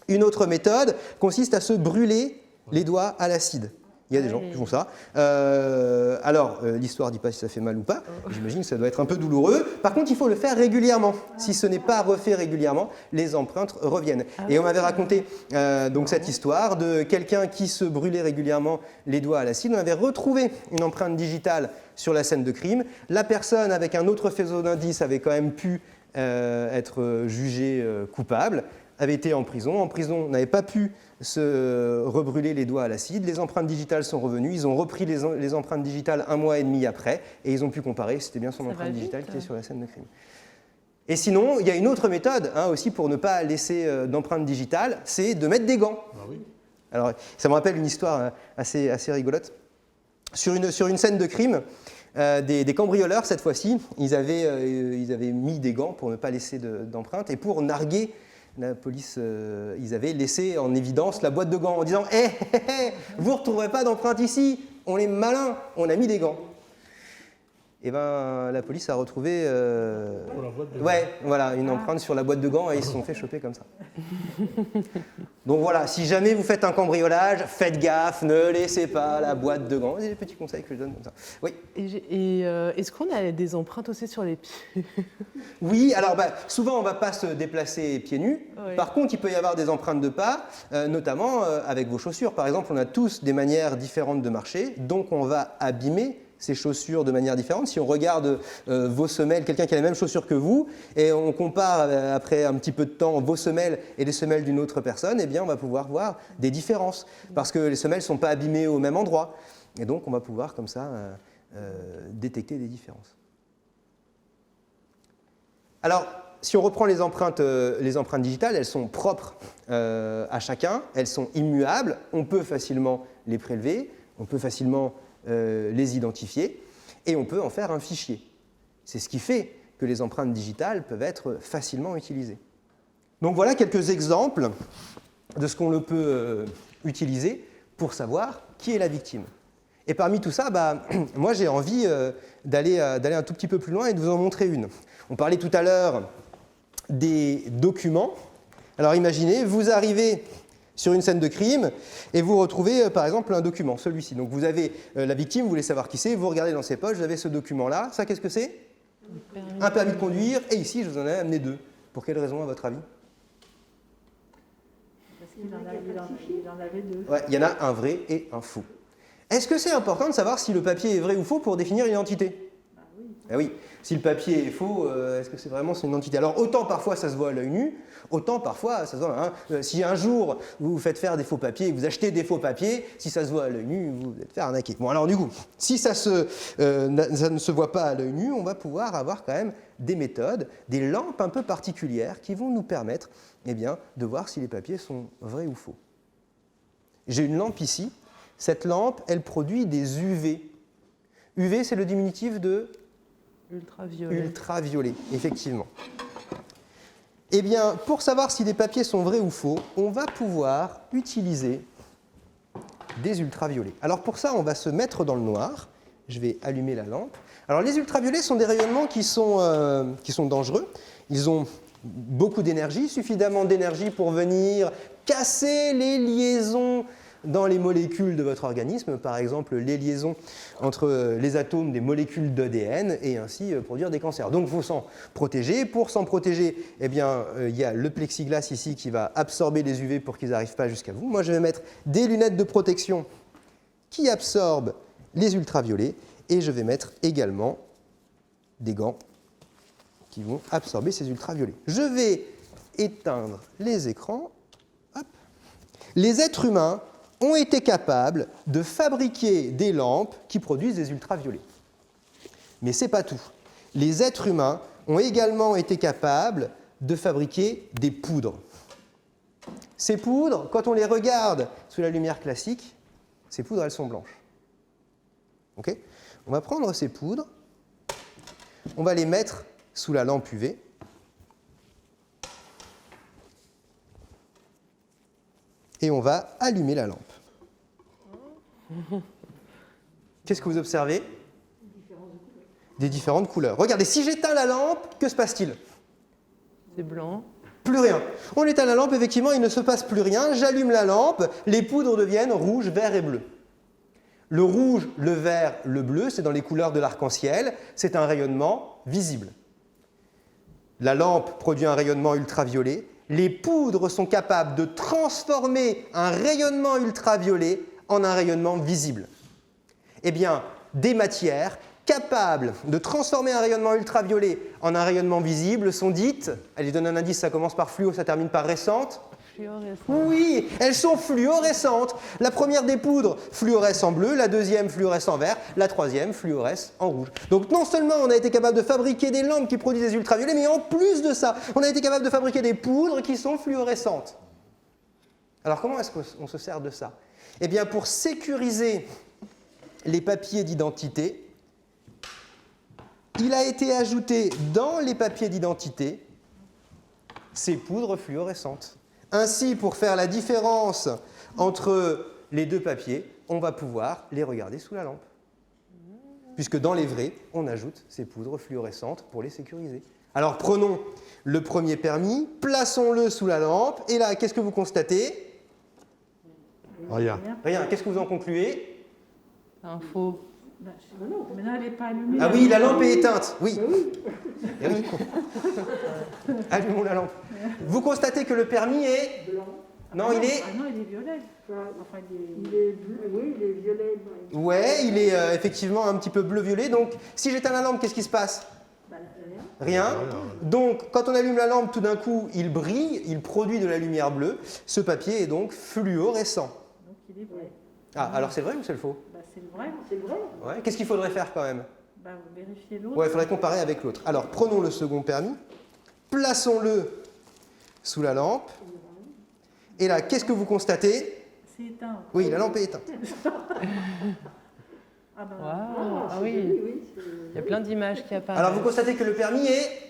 une autre méthode consiste à se brûler les doigts à l'acide. Il y a des gens qui font ça. L'histoire ne dit pas si ça fait mal ou pas. J'imagine que ça doit être un peu douloureux. Par contre, il faut le faire régulièrement. Si ce n'est pas refait régulièrement, les empreintes reviennent. Et on m'avait raconté cette histoire de quelqu'un qui se brûlait régulièrement les doigts à l'acide. On avait retrouvé une empreinte digitale sur la scène de crime. La personne, avec un autre faisceau d'indices, avait quand même pu être jugée coupable, avait été en prison. En prison, n'avait pas pu se rebrûler les doigts à l'acide. Les empreintes digitales sont revenues. Ils ont repris les empreintes digitales 1 mois et demi après et ils ont pu comparer. C'était bien son empreinte digitale qui était sur la scène de crime. Et sinon, il y a une autre méthode aussi pour ne pas laisser d'empreintes digitales, c'est de mettre des gants. Ah oui. Alors, ça me rappelle une histoire assez rigolote. Sur une scène de crime, des cambrioleurs, cette fois-ci, ils avaient mis des gants pour ne pas laisser d'empreintes et pour narguer la police, ils avaient laissé en évidence la boîte de gants en disant « vous ne retrouverez pas d'empreintes ici, on est malins, on a mis des gants ». Et la police a retrouvé une empreinte sur la boîte de gants et ils se sont fait choper comme ça. Donc voilà, si jamais vous faites un cambriolage, faites gaffe, ne laissez pas la boîte de gants. C'est des petits conseils que je donne comme ça. Oui. Et est-ce qu'on a des empreintes aussi sur les pieds? Oui, alors souvent on ne va pas se déplacer pieds nus. Oui. Par contre, il peut y avoir des empreintes de pas, notamment avec vos chaussures. Par exemple, on a tous des manières différentes de marcher, donc on va abîmer ces chaussures de manière différente. Si on regarde vos semelles, quelqu'un qui a les mêmes chaussures que vous, et on compare après un petit peu de temps vos semelles et les semelles d'une autre personne, eh bien on va pouvoir voir des différences, parce que les semelles ne sont pas abîmées au même endroit. Et donc on va pouvoir comme ça détecter des différences. Alors, si on reprend les empreintes digitales, elles sont propres à chacun, elles sont immuables, on peut facilement les prélever, on peut facilement les identifier et on peut en faire un fichier. C'est ce qui fait que les empreintes digitales peuvent être facilement utilisées. Donc voilà quelques exemples de ce qu'on peut utiliser pour savoir qui est la victime. Et parmi tout ça, moi j'ai envie d'aller un tout petit peu plus loin et de vous en montrer une. On parlait tout à l'heure des documents. Alors imaginez, vous arrivez sur une scène de crime et vous retrouvez par exemple un document, celui-ci. Donc vous avez la victime, vous voulez savoir qui c'est, vous regardez dans ses poches, vous avez ce document-là. Ça, qu'est-ce que c'est? Un permis de conduire. Et ici, je vous en ai amené 2. Pour quelle raison, à votre avis? Parce qu'il en avait 2. Ouais, il y en a un vrai et un faux. Est-ce que c'est important de savoir si le papier est vrai ou faux pour définir une identité? Oui. Ah oui, si le papier est faux, est-ce que c'est vraiment une identité? Alors autant parfois ça se voit à l'œil nu, autant parfois ça se voit. Si un jour vous vous faites faire des faux papiers, vous achetez des faux papiers, si ça se voit à l'œil nu, vous vous êtes fait arnaquer. Bon alors du coup, si ça ne se voit pas à l'œil nu, on va pouvoir avoir quand même des méthodes, des lampes un peu particulières qui vont nous permettre de voir si les papiers sont vrais ou faux. J'ai une lampe ici. Cette lampe, elle produit des UV. UV, c'est le diminutif de Ultraviolet. ultraviolet, effectivement. Eh bien, pour savoir si les papiers sont vrais ou faux, on va pouvoir utiliser des ultraviolets. Alors pour ça, on va se mettre dans le noir. Je vais allumer la lampe. Alors les ultraviolets sont des rayonnements qui sont dangereux. Ils ont beaucoup d'énergie, suffisamment d'énergie pour venir casser les liaisons dans les molécules de votre organisme, par exemple les liaisons entre les atomes des molécules d'ADN et ainsi produire des cancers. Donc il faut s'en protéger. Pour s'en protéger, il y a le plexiglas ici qui va absorber les UV pour qu'ils n'arrivent pas jusqu'à vous. Moi je vais mettre des lunettes de protection qui absorbent les ultraviolets et je vais mettre également des gants qui vont absorber ces ultraviolets. Je vais éteindre les écrans. Hop. Les êtres humains ont été capables de fabriquer des lampes qui produisent des ultraviolets. Mais ce n'est pas tout. Les êtres humains ont également été capables de fabriquer des poudres. Ces poudres, quand on les regarde sous la lumière classique, ces poudres, elles sont blanches. Okay ? On va prendre ces poudres, on va les mettre sous la lampe UV. Et on va allumer la lampe. Qu'est-ce que vous observez? Des différentes couleurs. Regardez, si j'éteins la lampe, que se passe-t-il? C'est blanc. Plus rien. On éteint la lampe, effectivement, il ne se passe plus rien. J'allume la lampe, les poudres deviennent rouge, vert et bleu. Le rouge, le vert, le bleu, c'est dans les couleurs de l'arc-en-ciel. C'est un rayonnement visible. La lampe produit un rayonnement ultraviolet. Les poudres sont capables de transformer un rayonnement ultraviolet en un rayonnement visible. Eh bien, des matières capables de transformer un rayonnement ultraviolet en un rayonnement visible sont dites, allez, donne un indice, ça commence par fluo, ça termine par récente. Fluorescent. Oui, elles sont fluorescentes. La première des poudres fluoresce en bleu, la deuxième fluoresce en vert, la troisième fluoresce en rouge. Donc non seulement on a été capable de fabriquer des lampes qui produisent des ultraviolets, mais en plus de ça, on a été capable de fabriquer des poudres qui sont fluorescentes. Alors comment est-ce qu'on se sert de ça? Eh bien pour sécuriser les papiers d'identité, il a été ajouté dans les papiers d'identité ces poudres fluorescentes. Ainsi, pour faire la différence entre les deux papiers, on va pouvoir les regarder sous la lampe. Puisque dans les vrais, on ajoute ces poudres fluorescentes pour les sécuriser. Alors prenons le premier permis, plaçons-le sous la lampe, et là, qu'est-ce que vous constatez? Rien. Rien. Qu'est-ce que vous en concluez? Un faux. Non, maintenant elle n'est pas allumée. Ah oui, la lampe est éteinte. Oui. Eh oui. Allumons la lampe. Vous constatez que le permis est... Blanc. Non, il est... Ah non, il est violet. Enfin, il est bleu. Oui, il est violet. Ouais, il est effectivement un petit peu bleu-violet. Donc, si j'éteins la lampe, qu'est-ce qui se passe? Bah, Rien. rien. Donc, quand on allume la lampe, tout d'un coup, il brille, il produit de la lumière bleue. Ce papier est donc fluorescent. Donc il est vrai. Ah, alors c'est vrai ou c'est le faux? Bah, c'est le vrai. C'est le vrai. Ouais. Qu'est-ce qu'il faudrait faire quand même? Bah, vous vérifiez l'autre. Ouais, il faudrait comparer avec l'autre. Alors, prenons le second permis, plaçons-le sous la lampe. Et là, qu'est-ce que vous constatez? C'est éteint. Oui, la lampe est éteinte. Ah, ben, Waouh, ah c'est oui. joli, oui. Il y a plein d'images qui apparaissent. Alors vous constatez que le permis est...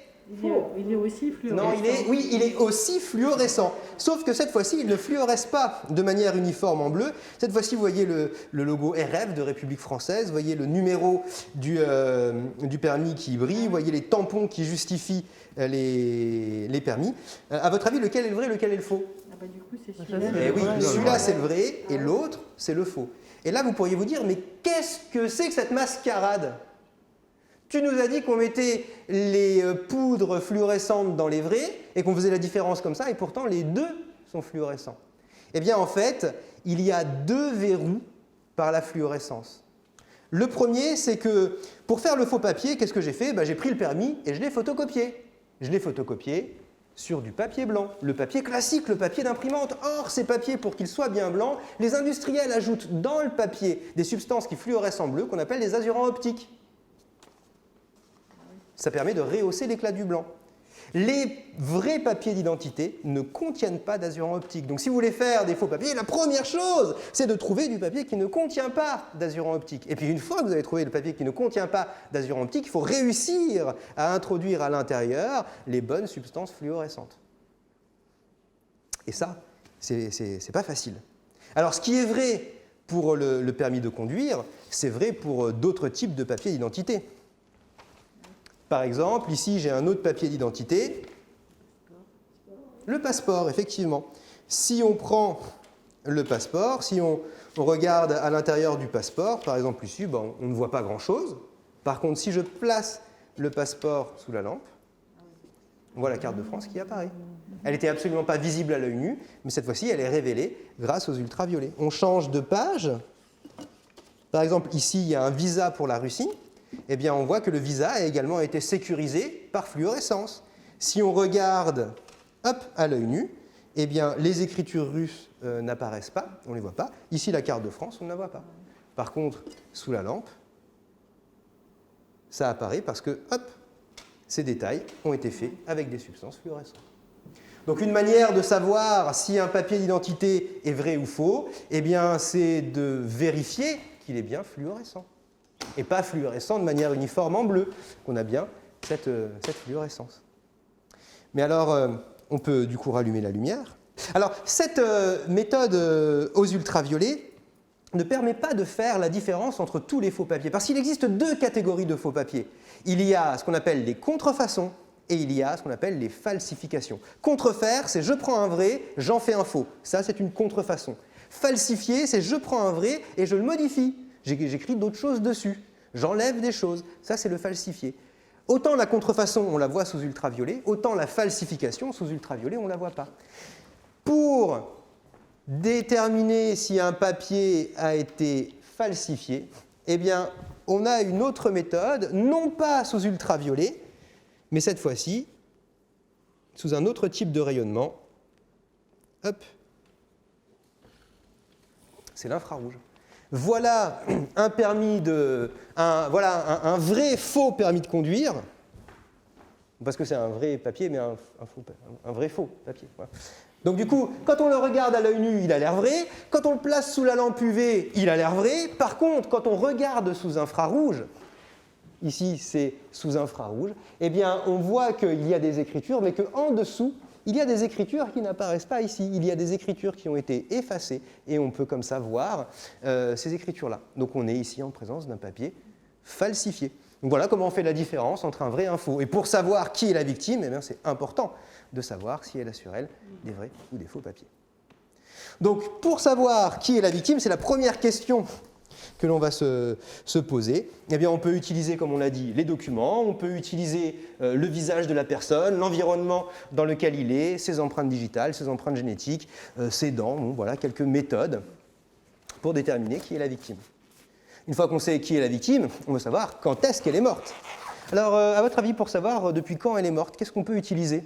Il est aussi fluorescent. Non, il est aussi fluorescent. Sauf que cette fois-ci, il ne fluoresce pas de manière uniforme en bleu. Cette fois-ci, vous voyez le logo RF de République française, vous voyez le numéro du permis qui brille, vous voyez les tampons qui justifient les permis. À votre avis, lequel est le vrai, lequel est le faux? Ah bah, du coup, c'est Ça, celui-là. c'est Eh oui, vrai. celui-là c'est le vrai et l'autre c'est le faux. Et là, vous pourriez vous dire, mais qu'est-ce que c'est que cette mascarade? Tu nous as dit qu'on mettait les poudres fluorescentes dans les vrais et qu'on faisait la différence comme ça, et pourtant les deux sont fluorescents. Eh bien, en fait, il y a deux verrous par la fluorescence. Le premier, c'est que pour faire le faux papier, qu'est-ce que j'ai fait? J'ai pris le permis et je l'ai photocopié. Je l'ai photocopié sur du papier blanc, le papier classique, le papier d'imprimante. Or, ces papiers, pour qu'ils soient bien blancs, les industriels ajoutent dans le papier des substances qui fluorescent en bleu qu'on appelle des azurants optiques. Ça permet de rehausser l'éclat du blanc. Les vrais papiers d'identité ne contiennent pas d'azurant optique. Donc si vous voulez faire des faux papiers, la première chose, c'est de trouver du papier qui ne contient pas d'azurant optique. Et puis une fois que vous avez trouvé le papier qui ne contient pas d'azurant optique, il faut réussir à introduire à l'intérieur les bonnes substances fluorescentes. Et ça, c'est pas facile. Alors ce qui est vrai pour le permis de conduire, c'est vrai pour d'autres types de papiers d'identité. Par exemple, ici, j'ai un autre papier d'identité, le passeport, effectivement. Si on prend le passeport, si on regarde à l'intérieur du passeport, par exemple ici, on ne voit pas grand-chose. Par contre, si je place le passeport sous la lampe, on voit la carte de France qui apparaît. Elle n'était absolument pas visible à l'œil nu, mais cette fois-ci, elle est révélée grâce aux ultraviolets. On change de page. Par exemple, ici, il y a un visa pour la Russie. Eh bien, on voit que le visa a également été sécurisé par fluorescence. Si on regarde à l'œil nu, eh bien, les écritures russes n'apparaissent pas, on ne les voit pas. Ici, la carte de France, on ne la voit pas. Par contre, sous la lampe, ça apparaît parce que, ces détails ont été faits avec des substances fluorescentes. Donc, une manière de savoir si un papier d'identité est vrai ou faux, eh bien, c'est de vérifier qu'il est bien fluorescent. Et pas fluorescent de manière uniforme en bleu, qu'on a bien cette fluorescence. Mais alors, on peut du coup rallumer la lumière. Alors, cette méthode aux ultraviolets ne permet pas de faire la différence entre tous les faux papiers, parce qu'il existe deux catégories de faux papiers. Il y a ce qu'on appelle les contrefaçons et il y a ce qu'on appelle les falsifications. Contrefaire, c'est je prends un vrai, j'en fais un faux. Ça, c'est une contrefaçon. Falsifier, c'est je prends un vrai et je le modifie. J'écris d'autres choses dessus. J'enlève des choses. Ça, c'est le falsifié. Autant la contrefaçon, on la voit sous ultraviolet, autant la falsification, sous ultraviolet, on ne la voit pas. Pour déterminer si un papier a été falsifié, eh bien, on a une autre méthode, non pas sous ultraviolet, mais cette fois-ci, sous un autre type de rayonnement. C'est l'infrarouge. Voilà un vrai faux permis de conduire, parce que c'est un vrai papier, mais un vrai faux papier. Voilà. Donc du coup, quand on le regarde à l'œil nu, il a l'air vrai. Quand on le place sous la lampe UV, il a l'air vrai. Par contre, quand on regarde sous infrarouge, ici c'est sous infrarouge, eh bien on voit qu'il y a des écritures, mais qu'en dessous, il y a des écritures qui n'apparaissent pas ici. Il y a des écritures qui ont été effacées et on peut comme ça voir ces écritures-là. Donc on est ici en présence d'un papier falsifié. Donc voilà comment on fait la différence entre un vrai et un faux. Et pour savoir qui est la victime, eh bien, c'est important de savoir si elle a sur elle des vrais ou des faux papiers. Donc pour savoir qui est la victime, c'est la première question que l'on va se poser. Eh bien, on peut utiliser, comme on l'a dit, les documents, on peut utiliser le visage de la personne, l'environnement dans lequel il est, ses empreintes digitales, ses empreintes génétiques, ses dents, voilà quelques méthodes pour déterminer qui est la victime. Une fois qu'on sait qui est la victime, on veut savoir quand est-ce qu'elle est morte. Alors, à votre avis, pour savoir depuis quand elle est morte, qu'est-ce qu'on peut utiliser ?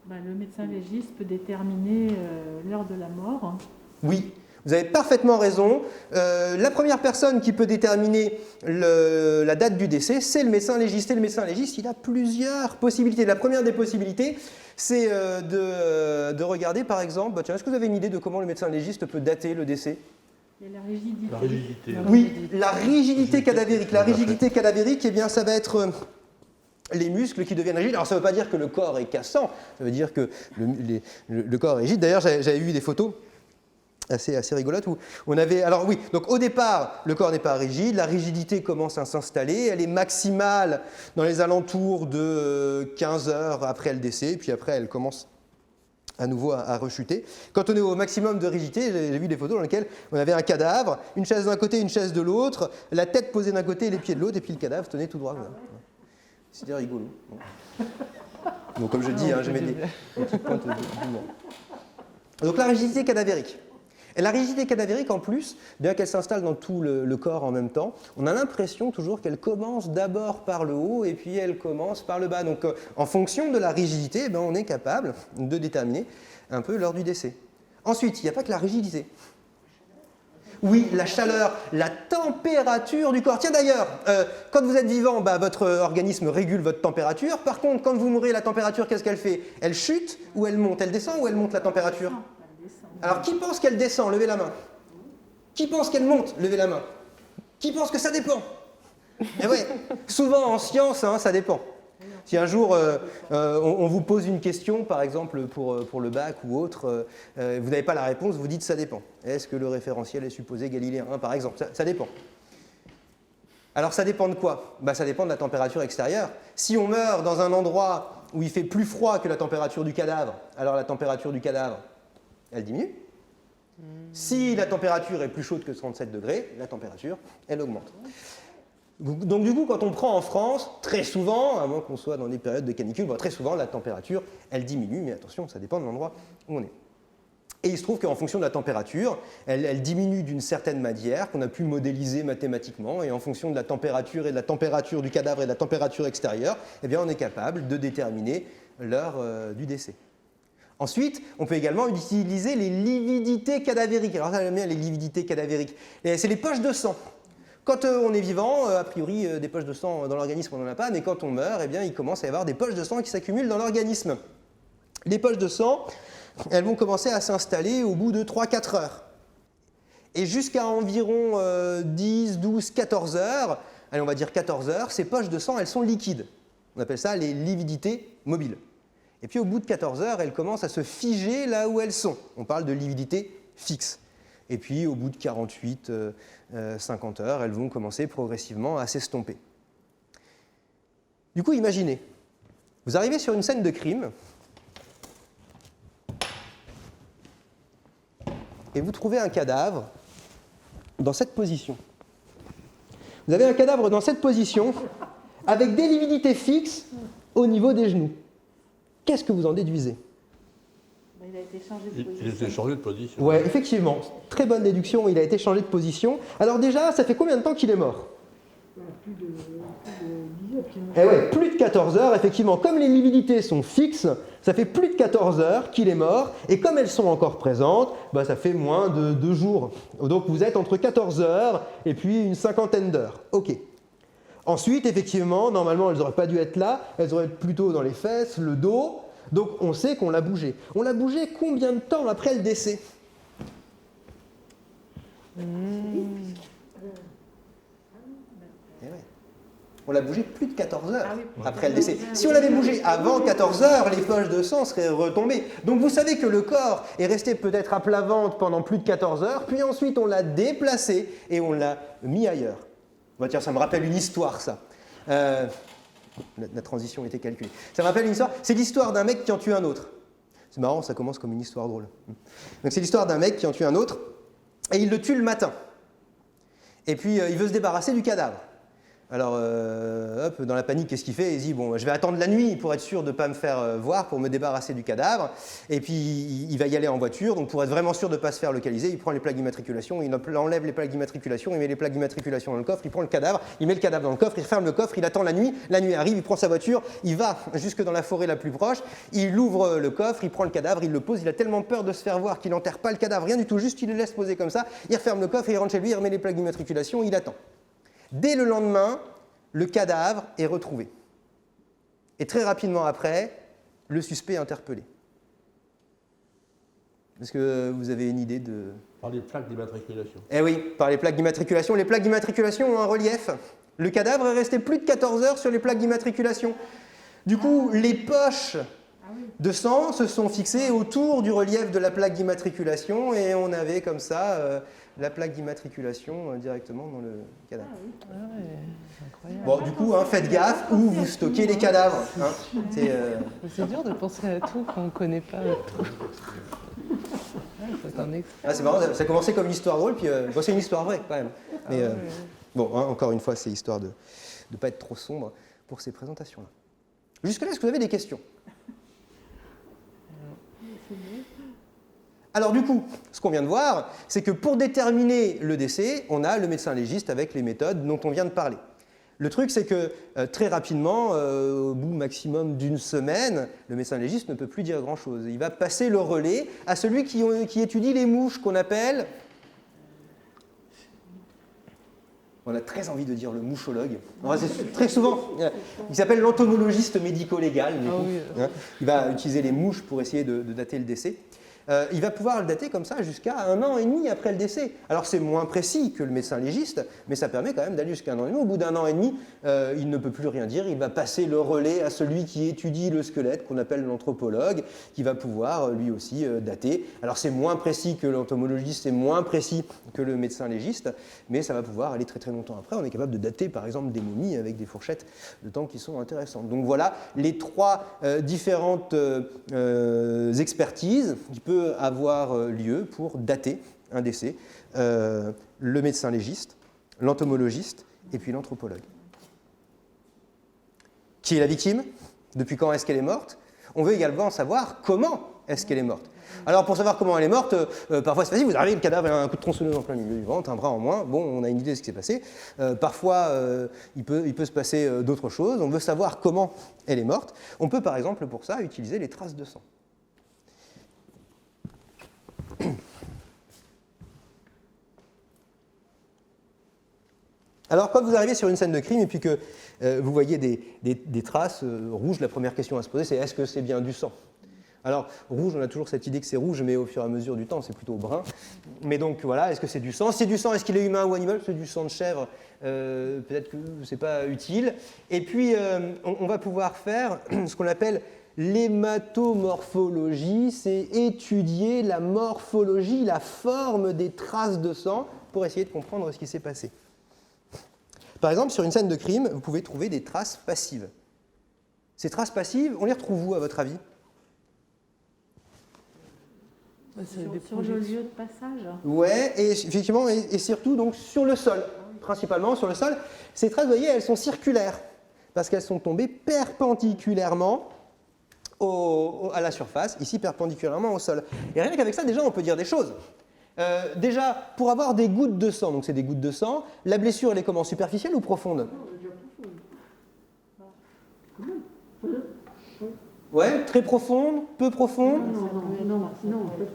Le médecin légiste peut déterminer l'heure de la mort. Oui. Vous avez parfaitement raison. La première personne qui peut déterminer la date du décès, c'est le médecin légiste. Et le médecin légiste, il a plusieurs possibilités. La première des possibilités, c'est de regarder, par exemple, est-ce que vous avez une idée de comment le médecin légiste peut dater le décès ? Il y a la rigidité. La rigidité. Oui, la rigidité cadavérique. La rigidité cadavérique, eh bien, ça va être les muscles qui deviennent rigides. Alors, ça ne veut pas dire que le corps est cassant, ça veut dire que le corps est rigide. D'ailleurs, j'avais vu des photos assez rigolotes où on avait... Alors oui, donc au départ, le corps n'est pas rigide, la rigidité commence à s'installer, elle est maximale dans les alentours de 15 heures après le décès, puis après, elle commence à nouveau à rechuter. Quand on est au maximum de rigidité, j'ai vu des photos dans lesquelles on avait un cadavre, une chaise d'un côté, une chaise de l'autre, la tête posée d'un côté et les pieds de l'autre, et puis le cadavre tenait tout droit. Voilà. C'était rigolo. Donc comme je dis, je mets des petites pointes d'humour. Donc la rigidité cadavérique. Et la rigidité cadavérique, en plus, bien qu'elle s'installe dans tout le corps en même temps, on a l'impression toujours qu'elle commence d'abord par le haut et puis elle commence par le bas. Donc en fonction de la rigidité, on est capable de déterminer un peu l'heure du décès. Ensuite, il n'y a pas que la rigidité. Oui, la chaleur, la température du corps. Tiens d'ailleurs, quand vous êtes vivant, votre organisme régule votre température. Par contre, quand vous mourrez, la température, qu'est-ce qu'elle fait? Elle chute ou elle monte? Elle descend ou elle monte la température? Alors, qui pense qu'elle descend? Levez la main. Qui pense qu'elle monte? Levez la main. Qui pense que ça dépend? Et ouais, souvent en science, ça dépend. Si un jour on vous pose une question, par exemple pour le bac ou autre, vous n'avez pas la réponse, vous dites ça dépend. Est-ce que le référentiel est supposé galiléen, par exemple? Ça dépend. Alors ça dépend de quoi? Ça dépend de la température extérieure. Si on meurt dans un endroit où il fait plus froid que la température du cadavre, alors la température du cadavre, elle diminue. Si la température est plus chaude que 37 degrés, la température, elle augmente. Donc du coup, quand on prend en France, très souvent, à moins qu'on soit dans des périodes de canicule, très souvent la température, elle diminue, mais attention, ça dépend de l'endroit où on est. Et il se trouve qu'en fonction de la température, elle diminue d'une certaine manière qu'on a pu modéliser mathématiquement, et en fonction de la température et de la température du cadavre et de la température extérieure, on est capable de déterminer l'heure du décès. Ensuite, on peut également utiliser les lividités cadavériques. Alors ça, j'aime bien les lividités cadavériques. C'est les poches de sang. Quand on est vivant, a priori, des poches de sang dans l'organisme, on n'en a pas, mais quand on meurt, il commence à y avoir des poches de sang qui s'accumulent dans l'organisme. Les poches de sang, elles vont commencer à s'installer au bout de 3-4 heures. Et jusqu'à environ 10, 12, 14 heures, allez, on va dire 14 heures, ces poches de sang, elles sont liquides. On appelle ça les lividités mobiles. Et puis au bout de 14 heures, elles commencent à se figer là où elles sont. On parle de lividité fixe. Et puis au bout de 48, 50 heures, elles vont commencer progressivement à s'estomper. Du coup, imaginez, vous arrivez sur une scène de crime et vous trouvez un cadavre dans cette position. Vous avez un cadavre dans cette position avec des lividités fixes au niveau des genoux. Qu'est-ce que vous en déduisez? Il a été changé de position. Il a été changé de position. Ouais, effectivement. Très bonne déduction, il a été changé de position. Alors déjà, ça fait combien de temps qu'il est mort? Plus de 10 heures. Eh ouais, plus de 14 heures, effectivement. Comme les lividités sont fixes, ça fait plus de 14 heures qu'il est mort. Et comme elles sont encore présentes, ça fait moins de 2 jours. Donc vous êtes entre 14 heures et puis une cinquantaine d'heures. OK. Ensuite, effectivement, normalement, elles n'auraient pas dû être là. Elles auraient été plutôt dans les fesses, le dos. Donc on sait qu'on l'a bougé. On l'a bougé combien de temps après le décès? Eh ouais. On l'a bougé plus de 14 heures après le décès. Si on l'avait bougé avant 14 heures, les poches de sang seraient retombées. Donc vous savez que le corps est resté peut-être à plat ventre pendant plus de 14 heures, puis ensuite on l'a déplacé et on l'a mis ailleurs. Tiens, ça me rappelle une histoire, ça. La transition était calculée. Ça me rappelle une histoire. C'est l'histoire d'un mec qui en tue un autre. C'est marrant, ça commence comme une histoire drôle. Donc c'est l'histoire d'un mec qui en tue un autre, et il le tue le matin. Et puis il veut se débarrasser du cadavre. Alors, dans la panique, qu'est-ce qu'il fait? Il dit, je vais attendre la nuit pour être sûr de ne pas me faire voir, pour me débarrasser du cadavre. Et puis, il va y aller en voiture. Donc, pour être vraiment sûr de ne pas se faire localiser, il prend les plaques d'immatriculation, il enlève les plaques d'immatriculation, il met les plaques d'immatriculation dans le coffre, il prend le cadavre, il met le cadavre dans le coffre, il ferme le coffre, il attend la nuit arrive, il prend sa voiture, il va jusque dans la forêt la plus proche, il ouvre le coffre, il prend le cadavre, il le pose, il a tellement peur de se faire voir qu'il n'enterre pas le cadavre, rien du tout, juste il le laisse poser comme ça, il referme le coffre, il rentre chez lui, il remet les plaques d'immatriculation, il attend. Dès le lendemain, le cadavre est retrouvé. Et très rapidement après, le suspect est interpellé. Est-ce que vous avez une idée de Par les plaques d'immatriculation. Eh oui, par les plaques d'immatriculation. Les plaques d'immatriculation ont un relief. Le cadavre est resté plus de 14 heures sur les plaques d'immatriculation. Du coup, les poches de sang se sont fixées autour du relief de la plaque d'immatriculation et on avait comme ça la plaque d'immatriculation directement dans le cadavre. Ah ouais, incroyable. Bon, du coup, faites gaffe où vous stockez les cadavres. C'est dur de penser à tout quand on ne connaît pas tout. C'est un expert. C'est marrant, ça a commencé comme une histoire drôle, puis bon, c'est une histoire vraie quand même. Mais bon, encore une fois, c'est histoire de ne pas être trop sombre pour ces présentations-là. Jusque-là, est-ce que vous avez des questions? Alors du coup, ce qu'on vient de voir, c'est que pour déterminer le décès, on a le médecin légiste avec les méthodes dont on vient de parler. Le truc, c'est que très rapidement, au bout maximum d'une semaine, le médecin légiste ne peut plus dire grand-chose. Il va passer le relais à celui qui étudie les mouches, qu'on appelle... On a très envie de dire le mouchologue. C'est très souvent, il s'appelle l'entomologiste médico-légal. Il va utiliser les mouches pour essayer de dater le décès. Il va pouvoir le dater comme ça jusqu'à 1 an et demi après le décès. Alors c'est moins précis que le médecin légiste, mais ça permet quand même d'aller jusqu'à 1 an et demi. Au bout d'1 an et demi, il ne peut plus rien dire. Il va passer le relais à celui qui étudie le squelette, qu'on appelle l'anthropologue, qui va pouvoir lui aussi dater. Alors c'est moins précis que l'entomologiste, c'est moins précis que le médecin légiste, mais ça va pouvoir aller très très longtemps après. On est capable de dater par exemple des momies avec des fourchettes de temps qui sont intéressantes. Donc voilà les 3 différentes expertises qui peuvent avoir lieu pour dater un décès, le médecin légiste, l'entomologiste et puis l'anthropologue. Qui est la victime? Depuis quand est-ce qu'elle est morte? On veut également savoir comment est-ce qu'elle est morte. Alors pour savoir comment elle est morte, parfois c'est facile, vous arrivez, le cadavre a un coup de tronçonneuse en plein milieu du ventre, un bras en moins, bon, on a une idée de ce qui s'est passé. Parfois il peut se passer d'autres choses, on veut savoir comment elle est morte. On peut par exemple pour ça utiliser les traces de sang. Alors, quand vous arrivez sur une scène de crime et puis que vous voyez des traces rouges, la première question à se poser, c'est est-ce que c'est bien du sang? Alors, rouge, on a toujours cette idée que c'est rouge, mais au fur et à mesure du temps, c'est plutôt brun. Mais donc, voilà, est-ce que c'est du sang? Si c'est du sang, est-ce qu'il est humain ou animal? C'est du sang de chèvre, peut-être que c'est pas utile. Et puis, on va pouvoir faire ce qu'on appelle l'hématomorphologie, c'est étudier la morphologie, la forme des traces de sang pour essayer de comprendre ce qui s'est passé. Par exemple, sur une scène de crime, vous pouvez trouver des traces passives. Ces traces passives, on les retrouve où, à votre avis? Sur le lieu de passage. Ouais, et effectivement, et surtout donc sur le sol, principalement sur le sol. Ces traces, vous voyez, elles sont circulaires, parce qu'elles sont tombées perpendiculairement à la surface, ici perpendiculairement au sol. Et rien qu'avec ça, déjà, on peut dire des choses. Déjà, pour avoir des gouttes de sang, donc c'est des gouttes de sang, la blessure, elle est comment? Superficielle ou profonde? Ouais, très profonde, peu profonde? Non.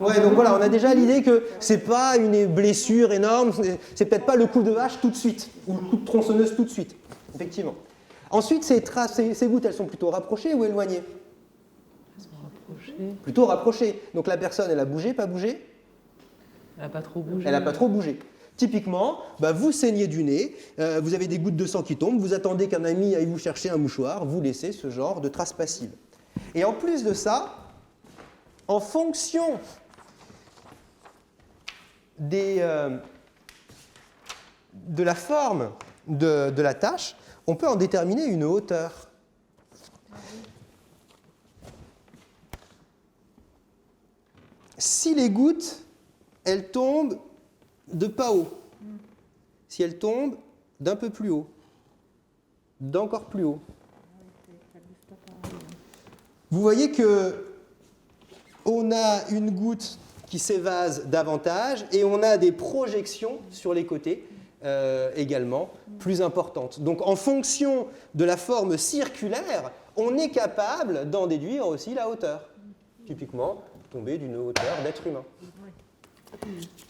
Ouais, donc voilà, on a déjà l'idée que c'est pas une blessure énorme, c'est peut-être pas le coup de hache tout de suite, ou le coup de tronçonneuse tout de suite, effectivement. Ensuite, ces gouttes, elles sont plutôt rapprochées ou éloignées? Elles sont rapprochées. Plutôt rapprochées. Donc la personne, elle a bougé, pas bougé? Elle n'a pas trop bougé. Elle n'a pas trop bougé. Typiquement, vous saignez du nez, vous avez des gouttes de sang qui tombent, vous attendez qu'un ami aille vous chercher un mouchoir, vous laissez ce genre de traces passives. Et en plus de ça, en fonction de la forme de la tache, on peut en déterminer une hauteur. Si les gouttes, elles tombent de pas haut, si elles tombent d'un peu plus haut, d'encore plus haut, vous voyez que on a une goutte qui s'évase davantage et on a des projections sur les côtés également plus importantes. Donc en fonction de la forme circulaire, on est capable d'en déduire aussi la hauteur. Typiquement, tomber d'une hauteur d'être humain.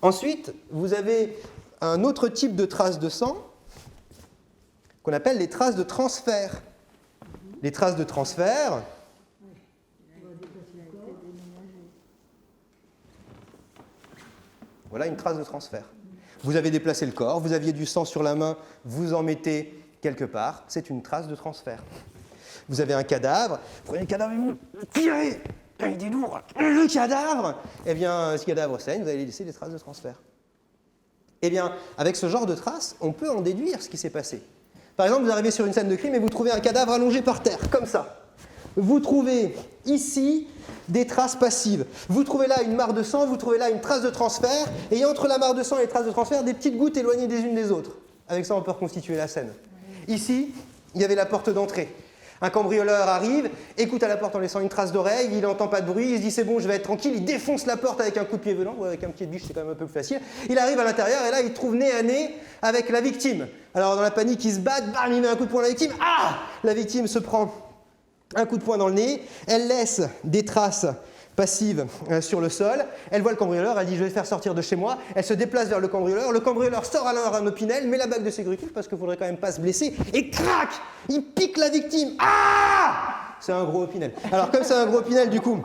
Ensuite, vous avez un autre type de traces de sang qu'on appelle les traces de transfert. Les traces de transfert, Voilà une trace de transfert. Vous avez déplacé le corps, vous aviez du sang sur la main, vous en mettez quelque part, c'est une trace de transfert. Vous avez un cadavre, vous prenez le cadavre et vous tirez, il est lourd, le cadavre, eh bien, ce cadavre saigne, vous allez laisser des traces de transfert. Eh bien, avec ce genre de traces, on peut en déduire ce qui s'est passé. Par exemple, vous arrivez sur une scène de crime et vous trouvez un cadavre allongé par terre, comme ça. Vous trouvez ici des traces passives. Vous trouvez là une mare de sang, vous trouvez là une trace de transfert, et entre la mare de sang et les traces de transfert, des petites gouttes éloignées des unes des autres. Avec ça, on peut reconstituer la scène. Ici, il y avait la porte d'entrée. Un cambrioleur arrive, écoute à la porte en laissant une trace d'oreille, il n'entend pas de bruit, il se dit c'est bon, je vais être tranquille, il défonce la porte avec un coup de pied volant, ou avec un pied de biche, c'est quand même un peu plus facile. Il arrive à l'intérieur et là, il trouve nez à nez avec la victime. Alors dans la panique, il se bat, bam, il met un coup de poing à la victime, ah! La victime se prend un coup de poing dans le nez, elle laisse des traces passive sur le sol, elle voit le cambrioleur, elle dit je vais le faire sortir de chez moi, elle se déplace vers le cambrioleur sort alors un opinel, met la bague de sécurité parce qu'il ne faudrait quand même pas se blesser, et crac, il pique la victime, ah, c'est un gros opinel. Alors comme c'est un gros opinel du coup,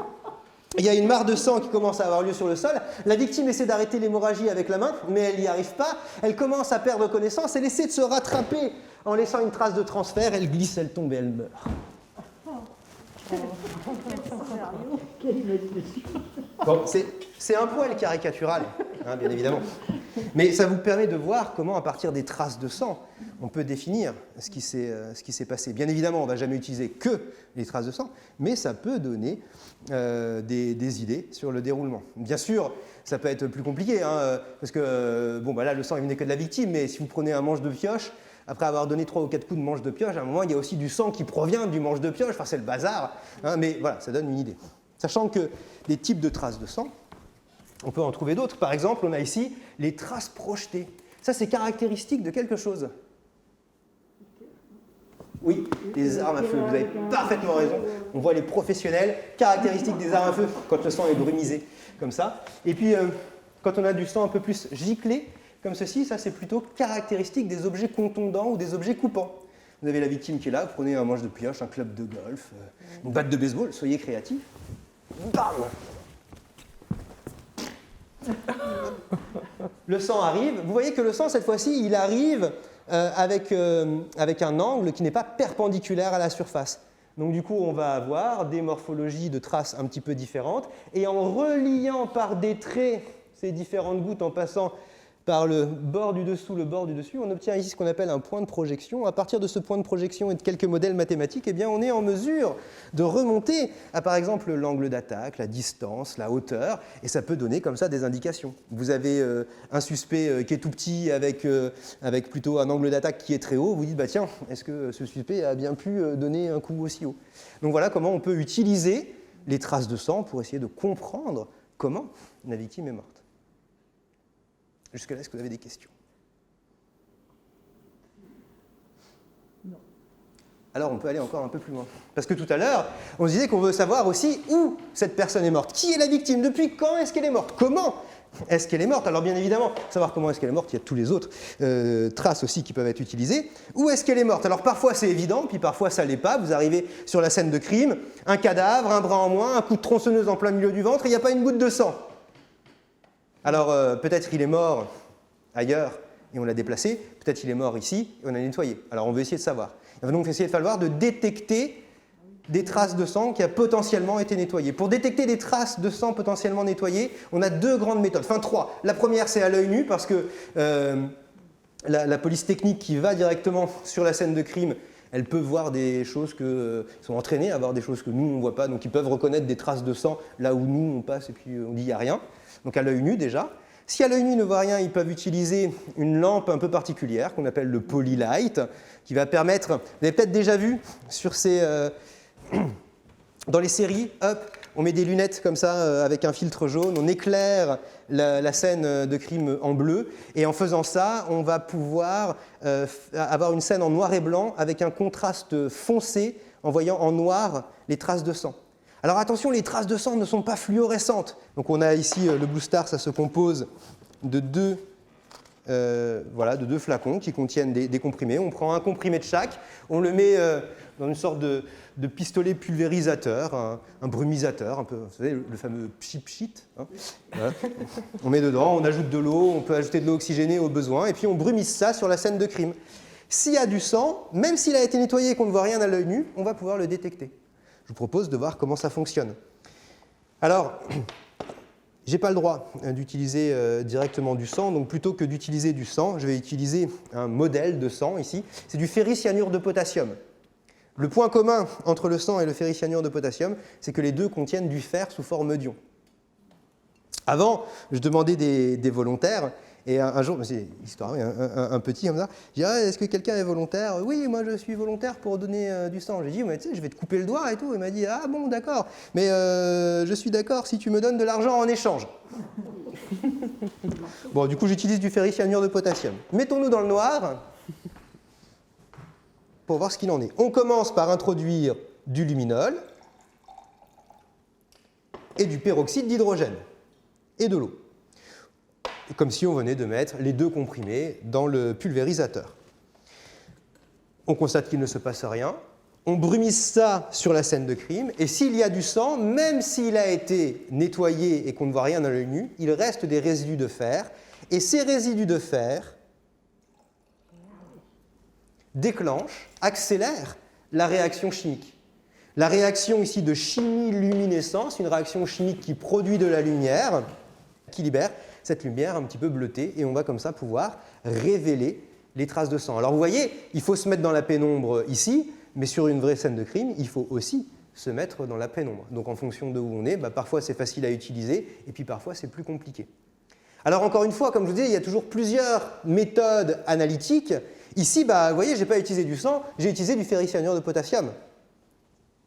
il y a une mare de sang qui commence à avoir lieu sur le sol, la victime essaie d'arrêter l'hémorragie avec la main, mais elle n'y arrive pas, elle commence à perdre connaissance, elle essaie de se rattraper en laissant une trace de transfert, elle glisse, elle tombe et elle meurt. Quelle imagination. Bon, c'est un poil caricatural, hein, bien évidemment. Mais ça vous permet de voir comment, à partir des traces de sang, on peut définir ce qui s'est passé. Bien évidemment, on ne va jamais utiliser que les traces de sang, mais ça peut donner des idées sur le déroulement. Bien sûr, ça peut être plus compliqué, hein, parce que bon, bah là, le sang il venait que de la victime, mais si vous prenez un manche de pioche, après avoir donné 3 ou 4 coups de manche de pioche, à un moment, il y a aussi du sang qui provient du manche de pioche, enfin c'est le bazar, hein, mais voilà, ça donne une idée. Sachant que les types de traces de sang, on peut en trouver d'autres. Par exemple, on a ici les traces projetées. Ça, c'est caractéristique de quelque chose. Oui, les armes à feu, vous avez parfaitement raison. On voit les professionnels, caractéristiques des armes à feu, quand le sang est brumisé, comme ça. Et puis, quand on a du sang un peu plus giclé, comme ceci, ça c'est plutôt caractéristique des objets contondants ou des objets coupants. Vous avez la victime qui est là, vous prenez un manche de pioche, un club de golf, une batte de baseball, soyez créatifs. Bam! Le sang arrive. Vous voyez que le sang, cette fois-ci, il arrive avec un angle qui n'est pas perpendiculaire à la surface. Donc du coup, on va avoir des morphologies de traces un petit peu différentes. Et en reliant par des traits ces différentes gouttes, en passant par le bord du dessous, le bord du dessus, on obtient ici ce qu'on appelle un point de projection. À partir de ce point de projection et de quelques modèles mathématiques, eh bien, on est en mesure de remonter à, par exemple, l'angle d'attaque, la distance, la hauteur, et ça peut donner comme ça des indications. Vous avez un suspect qui est tout petit avec plutôt un angle d'attaque qui est très haut, vous dites, bah, tiens, est-ce que ce suspect a bien pu donner un coup aussi haut? Donc voilà comment on peut utiliser les traces de sang pour essayer de comprendre comment la victime est morte. Jusque-là, est-ce que vous avez des questions? Non. Alors, on peut aller encore un peu plus loin. Parce que tout à l'heure, on se disait qu'on veut savoir aussi où cette personne est morte. Qui est la victime? Depuis quand est-ce qu'elle est morte? Comment est-ce qu'elle est morte? Alors, bien évidemment, savoir comment est-ce qu'elle est morte, il y a tous les autres traces aussi qui peuvent être utilisées. Où est-ce qu'elle est morte? Alors, parfois, c'est évident, puis parfois, ça ne l'est pas. Vous arrivez sur la scène de crime, un cadavre, un bras en moins, un coup de tronçonneuse en plein milieu du ventre, et il n'y a pas une goutte de sang. Alors, peut-être qu'il est mort ailleurs et on l'a déplacé, peut-être qu'il est mort ici et on l'a nettoyé. Alors, on veut essayer de savoir. Il va donc essayer de détecter des traces de sang qui a potentiellement été nettoyées. Pour détecter des traces de sang potentiellement nettoyées, on a 2 grandes méthodes, enfin 3. La première, c'est à l'œil nu, parce que la police technique qui va directement sur la scène de crime, elle peut voir des choses ils sont entraînés à voir des choses que nous, on ne voit pas, donc ils peuvent reconnaître des traces de sang là où nous, on passe et puis on dit il n'y a rien. Donc à l'œil nu déjà. Si à l'œil nu ne voit rien, ils peuvent utiliser une lampe un peu particulière qu'on appelle le polylight, qui va permettre, vous avez peut-être déjà vu sur dans les séries, hop, on met des lunettes comme ça avec un filtre jaune, on éclaire la scène de crime en bleu, et en faisant ça, on va pouvoir avoir une scène en noir et blanc avec un contraste foncé en voyant en noir les traces de sang. Alors attention, les traces de sang ne sont pas fluorescentes. Donc on a ici le Blue Star, ça se compose de 2 voilà, de 2 flacons qui contiennent des comprimés. On prend un comprimé de chaque, on le met dans une sorte de pistolet pulvérisateur, un brumisateur, un peu, vous savez, le fameux pchit-pchit. Hein. Voilà. On met dedans, on ajoute de l'eau, on peut ajouter de l'eau oxygénée au besoin, et puis on brumise ça sur la scène de crime. S'il y a du sang, même s'il a été nettoyé et qu'on ne voit rien à l'œil nu, on va pouvoir le détecter. Je vous propose de voir comment ça fonctionne. Alors, je n'ai pas le droit d'utiliser directement du sang, donc plutôt que d'utiliser du sang, je vais utiliser un modèle de sang ici. C'est du ferricyanure de potassium. Le point commun entre le sang et le ferricyanure de potassium, c'est que les deux contiennent du fer sous forme d'ion. Avant, je demandais des volontaires, et un jour, c'est une histoire, un petit comme ça, je dis ah, est-ce que quelqu'un est volontaire? Oui, moi je suis volontaire pour donner du sang. J'ai dit, mais tu sais, je vais te couper le doigt et tout. Il m'a dit, ah bon, d'accord, mais je suis d'accord si tu me donnes de l'argent en échange. Bon, du coup, j'utilise du ferricyanure de potassium. Mettons-nous dans le noir pour voir ce qu'il en est. On commence par introduire du luminol et du peroxyde d'hydrogène et de l'eau. Comme si on venait de mettre les 2 comprimés dans le pulvérisateur. On constate qu'il ne se passe rien. On brumise ça sur la scène de crime. Et s'il y a du sang, même s'il a été nettoyé et qu'on ne voit rien à l'œil nu, il reste des résidus de fer. Et ces résidus de fer déclenchent, accélèrent la réaction chimique. La réaction ici de chimie-luminescence, une réaction chimique qui produit de la lumière, qui libère cette lumière un petit peu bleutée, et on va comme ça pouvoir révéler les traces de sang. Alors vous voyez, il faut se mettre dans la pénombre ici, mais sur une vraie scène de crime, il faut aussi se mettre dans la pénombre. Donc en fonction de où on est, parfois c'est facile à utiliser, et puis parfois c'est plus compliqué. Alors encore une fois, comme je vous disais, il y a toujours plusieurs méthodes analytiques. Ici, vous voyez, je n'ai pas utilisé du sang, j'ai utilisé du ferricyanure de potassium.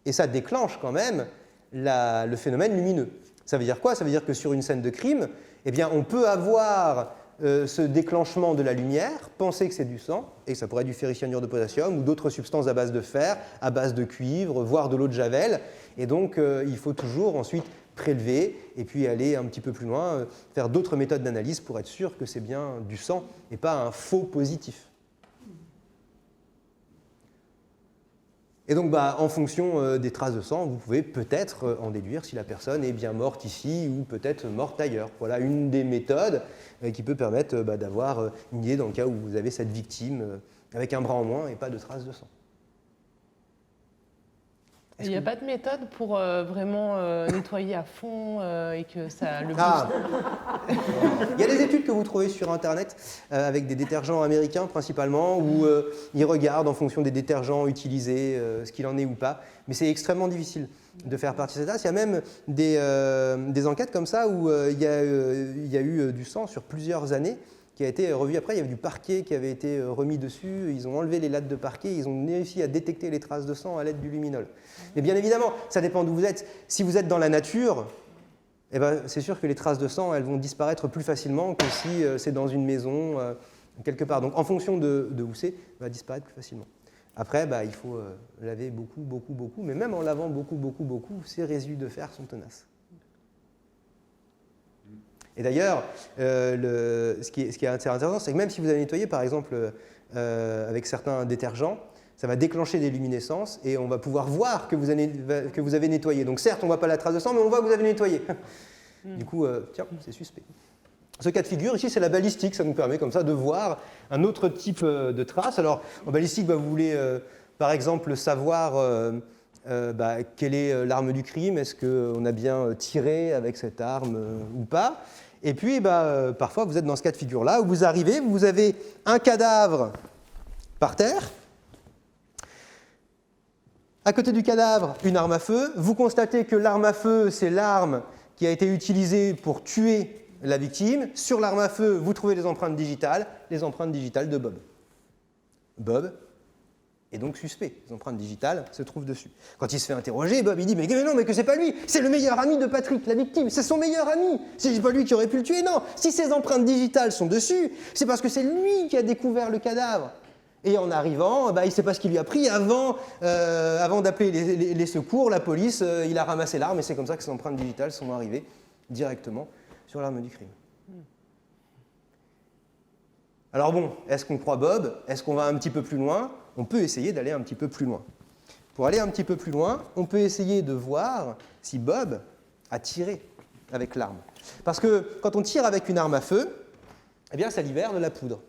Et ça déclenche quand même le phénomène lumineux. Ça veut dire quoi? Ça veut dire que sur une scène de crime, eh bien, on peut avoir ce déclenchement de la lumière, penser que c'est du sang, et ça pourrait être du ferricyanure de potassium ou d'autres substances à base de fer, à base de cuivre, voire de l'eau de javel. Et donc, il faut toujours ensuite prélever et puis aller un petit peu plus loin, faire d'autres méthodes d'analyse pour être sûr que c'est bien du sang et pas un faux positif. Et donc, en fonction des traces de sang, vous pouvez peut-être en déduire si la personne est bien morte ici ou peut-être morte ailleurs. Voilà une des méthodes qui peut permettre d'avoir une idée dans le cas où vous avez cette victime avec un bras en moins et pas de traces de sang. Il n'y a pas de méthode pour vraiment nettoyer à fond et que ça le booste. Il y a des études que vous trouvez sur Internet avec des détergents américains principalement où ils regardent en fonction des détergents utilisés ce qu'il en est ou pas. Mais c'est extrêmement difficile de faire partie de cette tasse. Il y a même des enquêtes comme ça où il y a eu du sang sur plusieurs années qui a été revu après. Il y avait du parquet qui avait été remis dessus. Ils ont enlevé les lattes de parquet. Ils ont réussi à détecter les traces de sang à l'aide du luminol. Mais bien évidemment, ça dépend d'où vous êtes. Si vous êtes dans la nature, c'est sûr que les traces de sang, elles vont disparaître plus facilement que si c'est dans une maison, quelque part. Donc en fonction de où c'est, va disparaître plus facilement. Après, il faut laver beaucoup. Mais même en lavant beaucoup, ces résidus de fer sont tenaces. Et d'ailleurs, ce qui est intéressant, c'est que même si vous avez nettoyé, par exemple, avec certains détergents, ça va déclencher des luminescences et on va pouvoir voir que vous avez nettoyé. Donc certes, on ne voit pas la trace de sang, mais on voit que vous avez nettoyé. Du coup, tiens, c'est suspect. Ce cas de figure, ici, c'est la balistique. Ça nous permet comme ça de voir un autre type de trace. Alors, en balistique, vous voulez, par exemple, savoir quelle est l'arme du crime. Est-ce qu'on a bien tiré avec cette arme ou pas? Et puis, parfois, vous êtes dans ce cas de figure-là où vous arrivez, vous avez un cadavre par terre. À côté du cadavre, une arme à feu. Vous constatez que l'arme à feu, c'est l'arme qui a été utilisée pour tuer la victime. Sur l'arme à feu, vous trouvez les empreintes digitales de Bob. Bob est donc suspect. Les empreintes digitales se trouvent dessus. Quand il se fait interroger, Bob, il dit mais non, mais que c'est pas lui, c'est le meilleur ami de Patrick, la victime, c'est son meilleur ami. C'est pas lui qui aurait pu le tuer, non. Si ces empreintes digitales sont dessus, c'est parce que c'est lui qui a découvert le cadavre. Et en arrivant, il ne sait pas ce qu'il lui a pris. Avant d'appeler les secours, la police, il a ramassé l'arme et c'est comme ça que ces empreintes digitales sont arrivées directement sur l'arme du crime. Alors bon, est-ce qu'on croit Bob? Est-ce qu'on va un petit peu plus loin? On peut essayer d'aller un petit peu plus loin. Pour aller un petit peu plus loin, on peut essayer de voir si Bob a tiré avec l'arme. Parce que quand on tire avec une arme à feu, eh bien, ça libère de la poudre.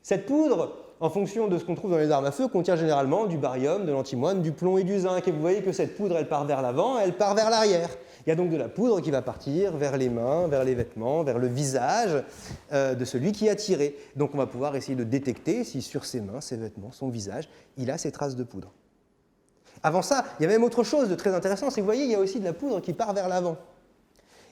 Cette poudre, en fonction de ce qu'on trouve dans les armes à feu, contient généralement du barium, de l'antimoine, du plomb et du zinc. Et vous voyez que cette poudre, elle part vers l'avant, elle part vers l'arrière. Il y a donc de la poudre qui va partir vers les mains, vers les vêtements, vers le visage de celui qui a tiré. Donc on va pouvoir essayer de détecter si sur ses mains, ses vêtements, son visage, il a ces traces de poudre. Avant ça, il y a même autre chose de très intéressant, c'est que vous voyez, il y a aussi de la poudre qui part vers l'avant.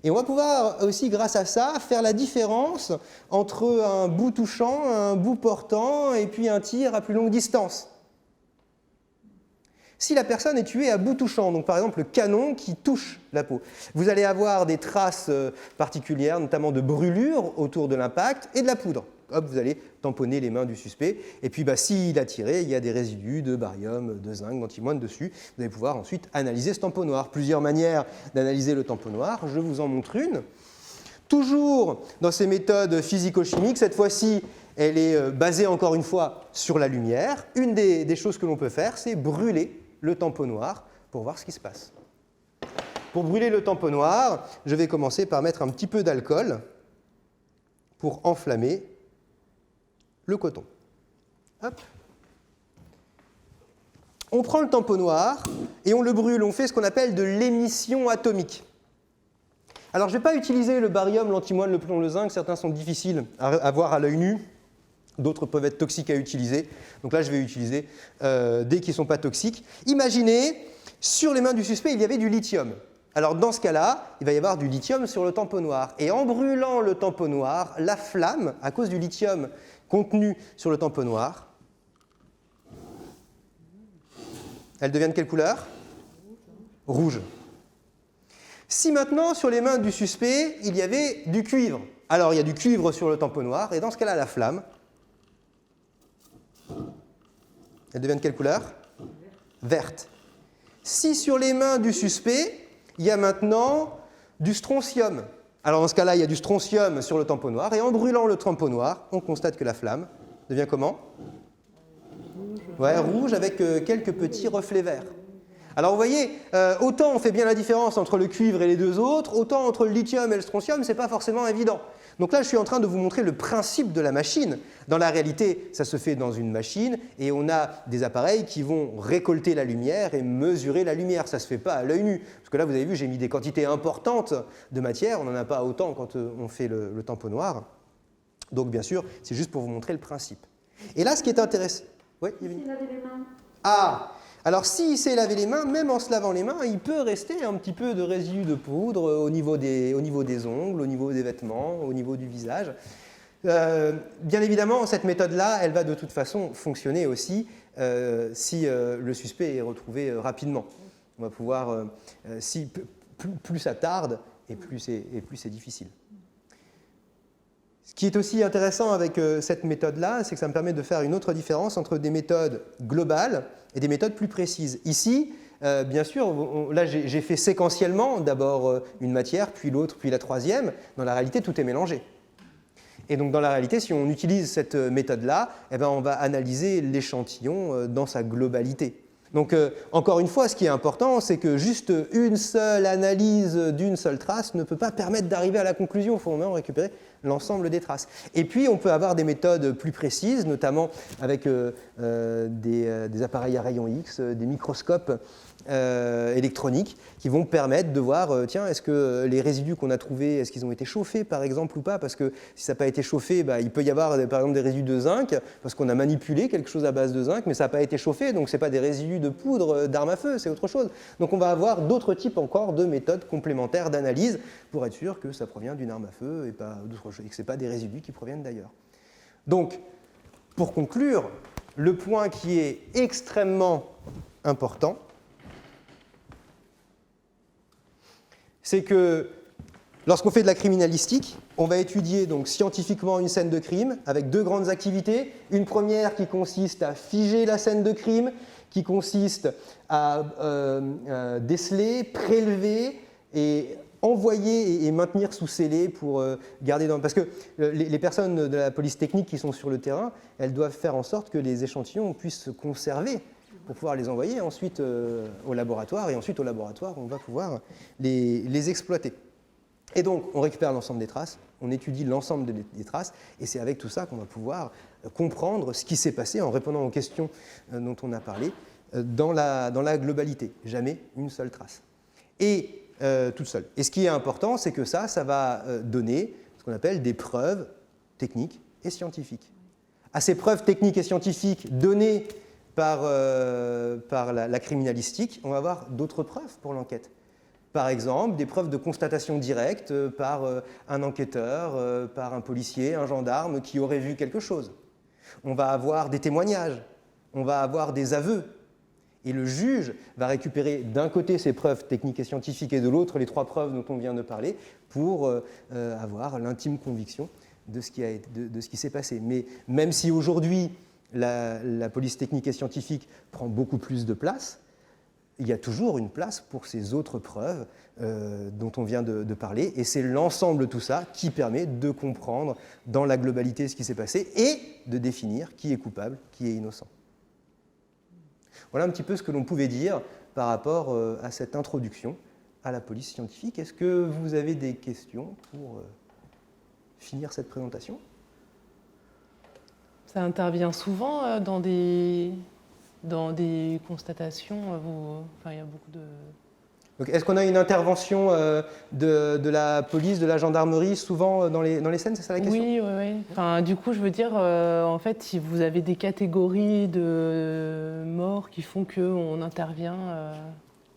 Et on va pouvoir aussi, grâce à ça, faire la différence entre un bout touchant, un bout portant et puis un tir à plus longue distance. Si la personne est tuée à bout touchant, donc par exemple le canon qui touche la peau, vous allez avoir des traces particulières, notamment de brûlures autour de l'impact et de la poudre. Hop, vous allez tamponner les mains du suspect, et puis s'il a tiré, il y a des résidus de barium, de zinc, d'antimoine dessus. Vous allez pouvoir ensuite analyser ce tamponnoir. Plusieurs manières d'analyser le tamponnoir, je vous en montre une. Toujours dans ces méthodes physico-chimiques, cette fois-ci, elle est basée encore une fois sur la lumière. Une des choses que l'on peut faire, c'est brûler le tamponnoir pour voir ce qui se passe. Pour brûler le tamponnoir, je vais commencer par mettre un petit peu d'alcool pour enflammer le coton. Hop. On prend le tamponnoir et on le brûle. On fait ce qu'on appelle de l'émission atomique. Alors, je ne vais pas utiliser le barium, l'antimoine, le plomb, le zinc. Certains sont difficiles à voir à l'œil nu. D'autres peuvent être toxiques à utiliser. Donc là, je vais utiliser des qui ne sont pas toxiques. Imaginez, sur les mains du suspect, il y avait du lithium. Alors dans ce cas-là, il va y avoir du lithium sur le tamponnoir. Et en brûlant le tamponnoir, la flamme, à cause du lithium contenu sur le tamponnoir, elle devient de quelle couleur? Rouge. Si maintenant, sur les mains du suspect, il y avait du cuivre, alors il y a du cuivre sur le tamponnoir, et dans ce cas-là, la flamme, elle devient de quelle couleur? Verte. Si sur les mains du suspect, il y a maintenant du strontium, alors dans ce cas-là, il y a du strontium sur le tamponnoir, et en brûlant le tamponnoir, on constate que la flamme devient comment? Ouais, rouge avec quelques petits reflets verts. Alors vous voyez, autant on fait bien la différence entre le cuivre et les deux autres, autant entre le lithium et le strontium, ce n'est pas forcément évident. Donc là, je suis en train de vous montrer le principe de la machine. Dans la réalité, ça se fait dans une machine et on a des appareils qui vont récolter la lumière et mesurer la lumière. Ça ne se fait pas à l'œil nu. Parce que là, vous avez vu, j'ai mis des quantités importantes de matière. On n'en a pas autant quand on fait le tamponnoir. Donc bien sûr, c'est juste pour vous montrer le principe. Et là, ce qui est intéressant... Oui, Il s'est lavé les mains. Ah! Alors s'il s'est lavé les mains, même en se lavant les mains, il peut rester un petit peu de résidus de poudre au niveau des ongles, au niveau des vêtements, au niveau du visage. Bien évidemment, cette méthode-là, elle va de toute façon fonctionner aussi si le suspect est retrouvé rapidement. On va pouvoir, plus ça tarde, et plus c'est difficile. Ce qui est aussi intéressant avec cette méthode-là, c'est que ça me permet de faire une autre différence entre des méthodes globales et des méthodes plus précises. Ici, bien sûr, là j'ai fait séquentiellement, d'abord une matière, puis l'autre, puis la troisième. Dans la réalité, tout est mélangé. Et donc dans la réalité, si on utilise cette méthode-là, eh ben, on va analyser l'échantillon dans sa globalité. Donc encore une fois, ce qui est important, c'est que juste une seule analyse d'une seule trace ne peut pas permettre d'arriver à la conclusion. Il faut vraiment récupérer l'ensemble des traces. Et puis on peut avoir des méthodes plus précises, notamment avec des appareils à rayons X, des microscopes électroniques qui vont permettre de voir, tiens, est-ce que les résidus qu'on a trouvés, est-ce qu'ils ont été chauffés par exemple ou pas? Parce que si ça n'a pas été chauffé, il peut y avoir par exemple des résidus de zinc, parce qu'on a manipulé quelque chose à base de zinc, mais ça n'a pas été chauffé, donc ce n'est pas des résidus de poudre d'arme à feu, c'est autre chose. Donc on va avoir d'autres types encore de méthodes complémentaires d'analyse pour être sûr que ça provient d'une arme à feu et pas d'autre chose, et que ce n'est pas des résidus qui proviennent d'ailleurs. Donc, pour conclure, le point qui est extrêmement important, c'est que lorsqu'on fait de la criminalistique, on va étudier donc scientifiquement une scène de crime avec deux grandes activités. Une première qui consiste à figer la scène de crime, qui consiste à déceler, prélever et envoyer et maintenir sous scellé pour garder dans... Parce que les personnes de la police technique qui sont sur le terrain, elles doivent faire en sorte que les échantillons puissent se conserver pour pouvoir les envoyer ensuite au laboratoire. Et ensuite, au laboratoire, on va pouvoir les exploiter. Et donc, on récupère l'ensemble des traces, on étudie l'ensemble des traces, et c'est avec tout ça qu'on va pouvoir comprendre ce qui s'est passé en répondant aux questions dont on a parlé dans la globalité. Jamais une seule trace. Et toute seule. Et ce qui est important, c'est que ça va donner ce qu'on appelle des preuves techniques et scientifiques. À ces preuves techniques et scientifiques données par la criminalistique, on va avoir d'autres preuves pour l'enquête. Par exemple, des preuves de constatation directe par un enquêteur, par un policier, un gendarme qui aurait vu quelque chose. On va avoir des témoignages, on va avoir des aveux. Et le juge va récupérer d'un côté ces preuves techniques et scientifiques et de l'autre les 3 preuves dont on vient de parler pour avoir l'intime conviction de ce qui s'est passé. Mais même si aujourd'hui la police technique et scientifique prend beaucoup plus de place, il y a toujours une place pour ces autres preuves dont on vient de parler, et c'est l'ensemble de tout ça qui permet de comprendre dans la globalité ce qui s'est passé et de définir qui est coupable, qui est innocent. Voilà un petit peu ce que l'on pouvait dire par rapport à cette introduction à la police scientifique. Est-ce que vous avez des questions pour finir cette présentation ? Ça intervient souvent dans des constatations. Il y a beaucoup de... Donc, est-ce qu'on a une intervention de la police, de la gendarmerie, souvent dans les scènes, c'est ça la question ? Oui. Enfin, du coup, je veux dire, en fait, si vous avez des catégories de morts qui font qu'on intervient...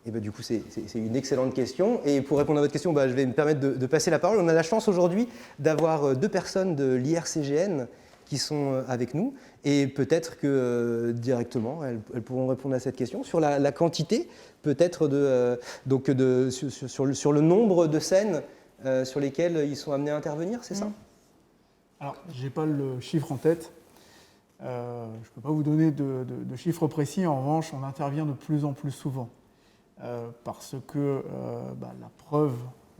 Et ben, du coup, c'est une excellente question. Et pour répondre à votre question, je vais me permettre de passer la parole. On a la chance aujourd'hui d'avoir 2 personnes de l'IRCGN qui sont avec nous. Et peut-être que directement, elles pourront répondre à cette question. Sur la quantité, peut-être, sur le nombre de scènes sur lesquelles ils sont amenés à intervenir, c'est ça ? Alors, je n'ai pas le chiffre en tête. Je ne peux pas vous donner de chiffres précis. En revanche, on intervient de plus en plus souvent. Parce que la preuve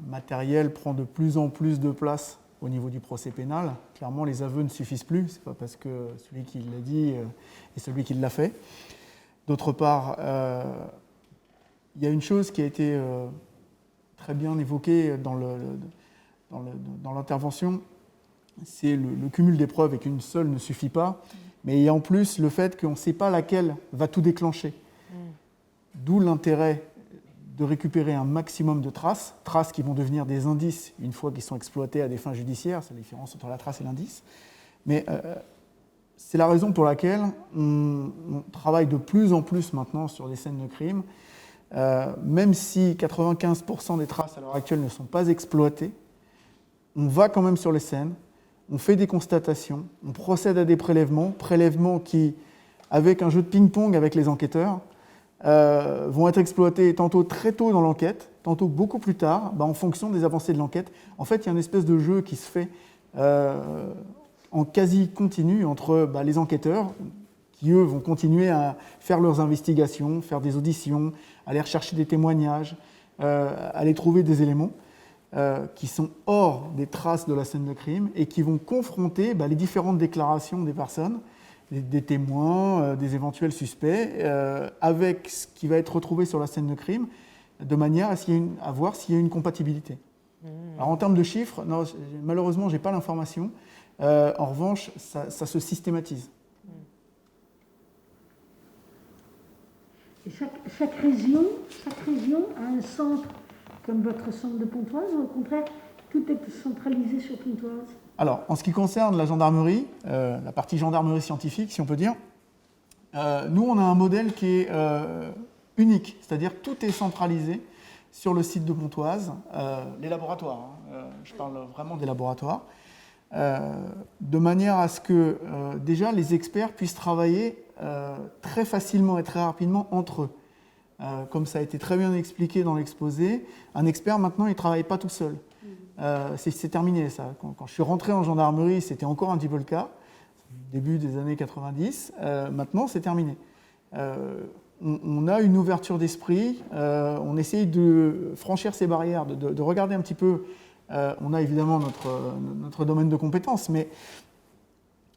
matérielle prend de plus en plus de place au niveau du procès pénal. Clairement, les aveux ne suffisent plus. Ce n'est pas parce que celui qui l'a dit est celui qui l'a fait. D'autre part, il y a une chose qui a été très bien évoquée dans l'intervention, c'est le cumul des preuves et qu'une seule ne suffit pas. Mais il y a en plus le fait qu'on ne sait pas laquelle va tout déclencher. D'où l'intérêt de récupérer un maximum de traces qui vont devenir des indices une fois qu'ils sont exploités à des fins judiciaires, c'est la différence entre la trace et l'indice. Mais c'est la raison pour laquelle on travaille de plus en plus maintenant sur les scènes de crime, même si 95% des traces à l'heure actuelle ne sont pas exploitées, on va quand même sur les scènes, on fait des constatations, on procède à des prélèvements qui, avec un jeu de ping-pong avec les enquêteurs, vont être exploités tantôt très tôt dans l'enquête, tantôt beaucoup plus tard, en fonction des avancées de l'enquête. En fait, il y a une espèce de jeu qui se fait en quasi continu entre les enquêteurs, qui eux vont continuer à faire leurs investigations, faire des auditions, aller rechercher des témoignages, aller trouver des éléments qui sont hors des traces de la scène de crime et qui vont confronter les différentes déclarations des personnes, des témoins, des éventuels suspects, avec ce qui va être retrouvé sur la scène de crime, de manière à voir s'il y a une compatibilité. Alors en termes de chiffres, non, malheureusement, je n'ai pas l'information. En revanche, ça se systématise. Et chaque région a un centre comme votre centre de Pontoise, ou au contraire, tout est centralisé sur Pontoise ? Alors, en ce qui concerne la gendarmerie, la partie gendarmerie scientifique, si on peut dire, nous, on a un modèle qui est unique, c'est-à-dire tout est centralisé sur le site de Pontoise, les laboratoires, je parle vraiment des laboratoires, de manière à ce que déjà les experts puissent travailler très facilement et très rapidement entre eux. Comme ça a été très bien expliqué dans l'exposé, un expert maintenant il ne travaille pas tout seul. C'est terminé ça. Quand je suis rentré en gendarmerie, c'était encore un petit peu le cas, début des années 90. Maintenant, c'est terminé. on a une ouverture d'esprit, on essaye de franchir ces barrières, de regarder un petit peu. On a évidemment notre domaine de compétences, mais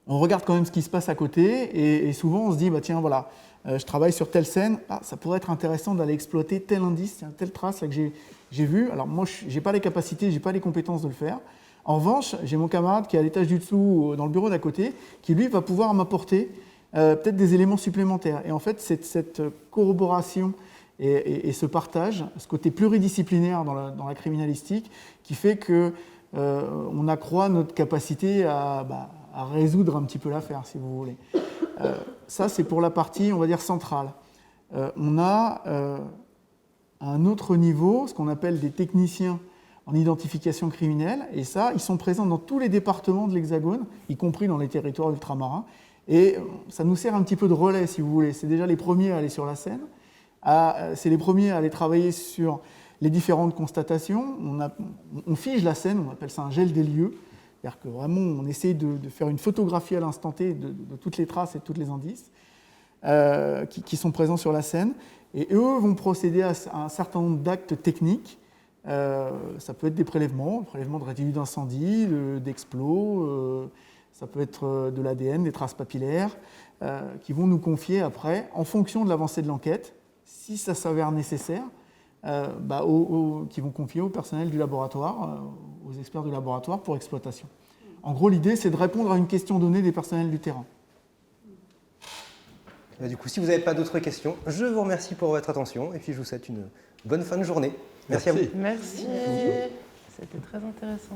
on regarde quand même ce qui se passe à côté, et souvent on se dit, bah, tiens, voilà, je travaille sur telle scène, ça pourrait être intéressant d'aller exploiter tel indice, telle trace là, que j'ai vue. Alors moi, je n'ai pas les capacités, je n'ai pas les compétences de le faire. En revanche, j'ai mon camarade qui est à l'étage du dessous, dans le bureau d'à côté, qui lui va pouvoir m'apporter peut-être des éléments supplémentaires. Et en fait, cette corroboration et ce partage, ce côté pluridisciplinaire dans la criminalistique, qui fait qu'on accroît notre capacité à résoudre un petit peu l'affaire, si vous voulez. Ça, c'est pour la partie, on va dire, centrale. On a à un autre niveau ce qu'on appelle des techniciens en identification criminelle, et ça, ils sont présents dans tous les départements de l'Hexagone, y compris dans les territoires ultramarins, et ça nous sert un petit peu de relais, si vous voulez. C'est déjà les premiers à aller sur la scène, c'est les premiers à aller travailler sur les différentes constatations. On fige la scène, on appelle ça un gel des lieux, c'est-à-dire que vraiment on essaie de faire une photographie à l'instant T de toutes les traces et de tous les indices qui sont présents sur la scène, et eux vont procéder à un certain nombre d'actes techniques. Ça peut être des prélèvements de résidus d'incendie, d'explos, ça peut être de l'ADN, des traces papillaires, qui vont nous confier après, en fonction de l'avancée de l'enquête, si ça s'avère nécessaire, qui vont confier au personnel du laboratoire, aux experts du laboratoire pour exploitation. En gros, l'idée, c'est de répondre à une question donnée des personnels du terrain. Et du coup, si vous n'avez pas d'autres questions, je vous remercie pour votre attention et puis je vous souhaite une bonne fin de journée. Merci à vous. Merci. C'était très intéressant.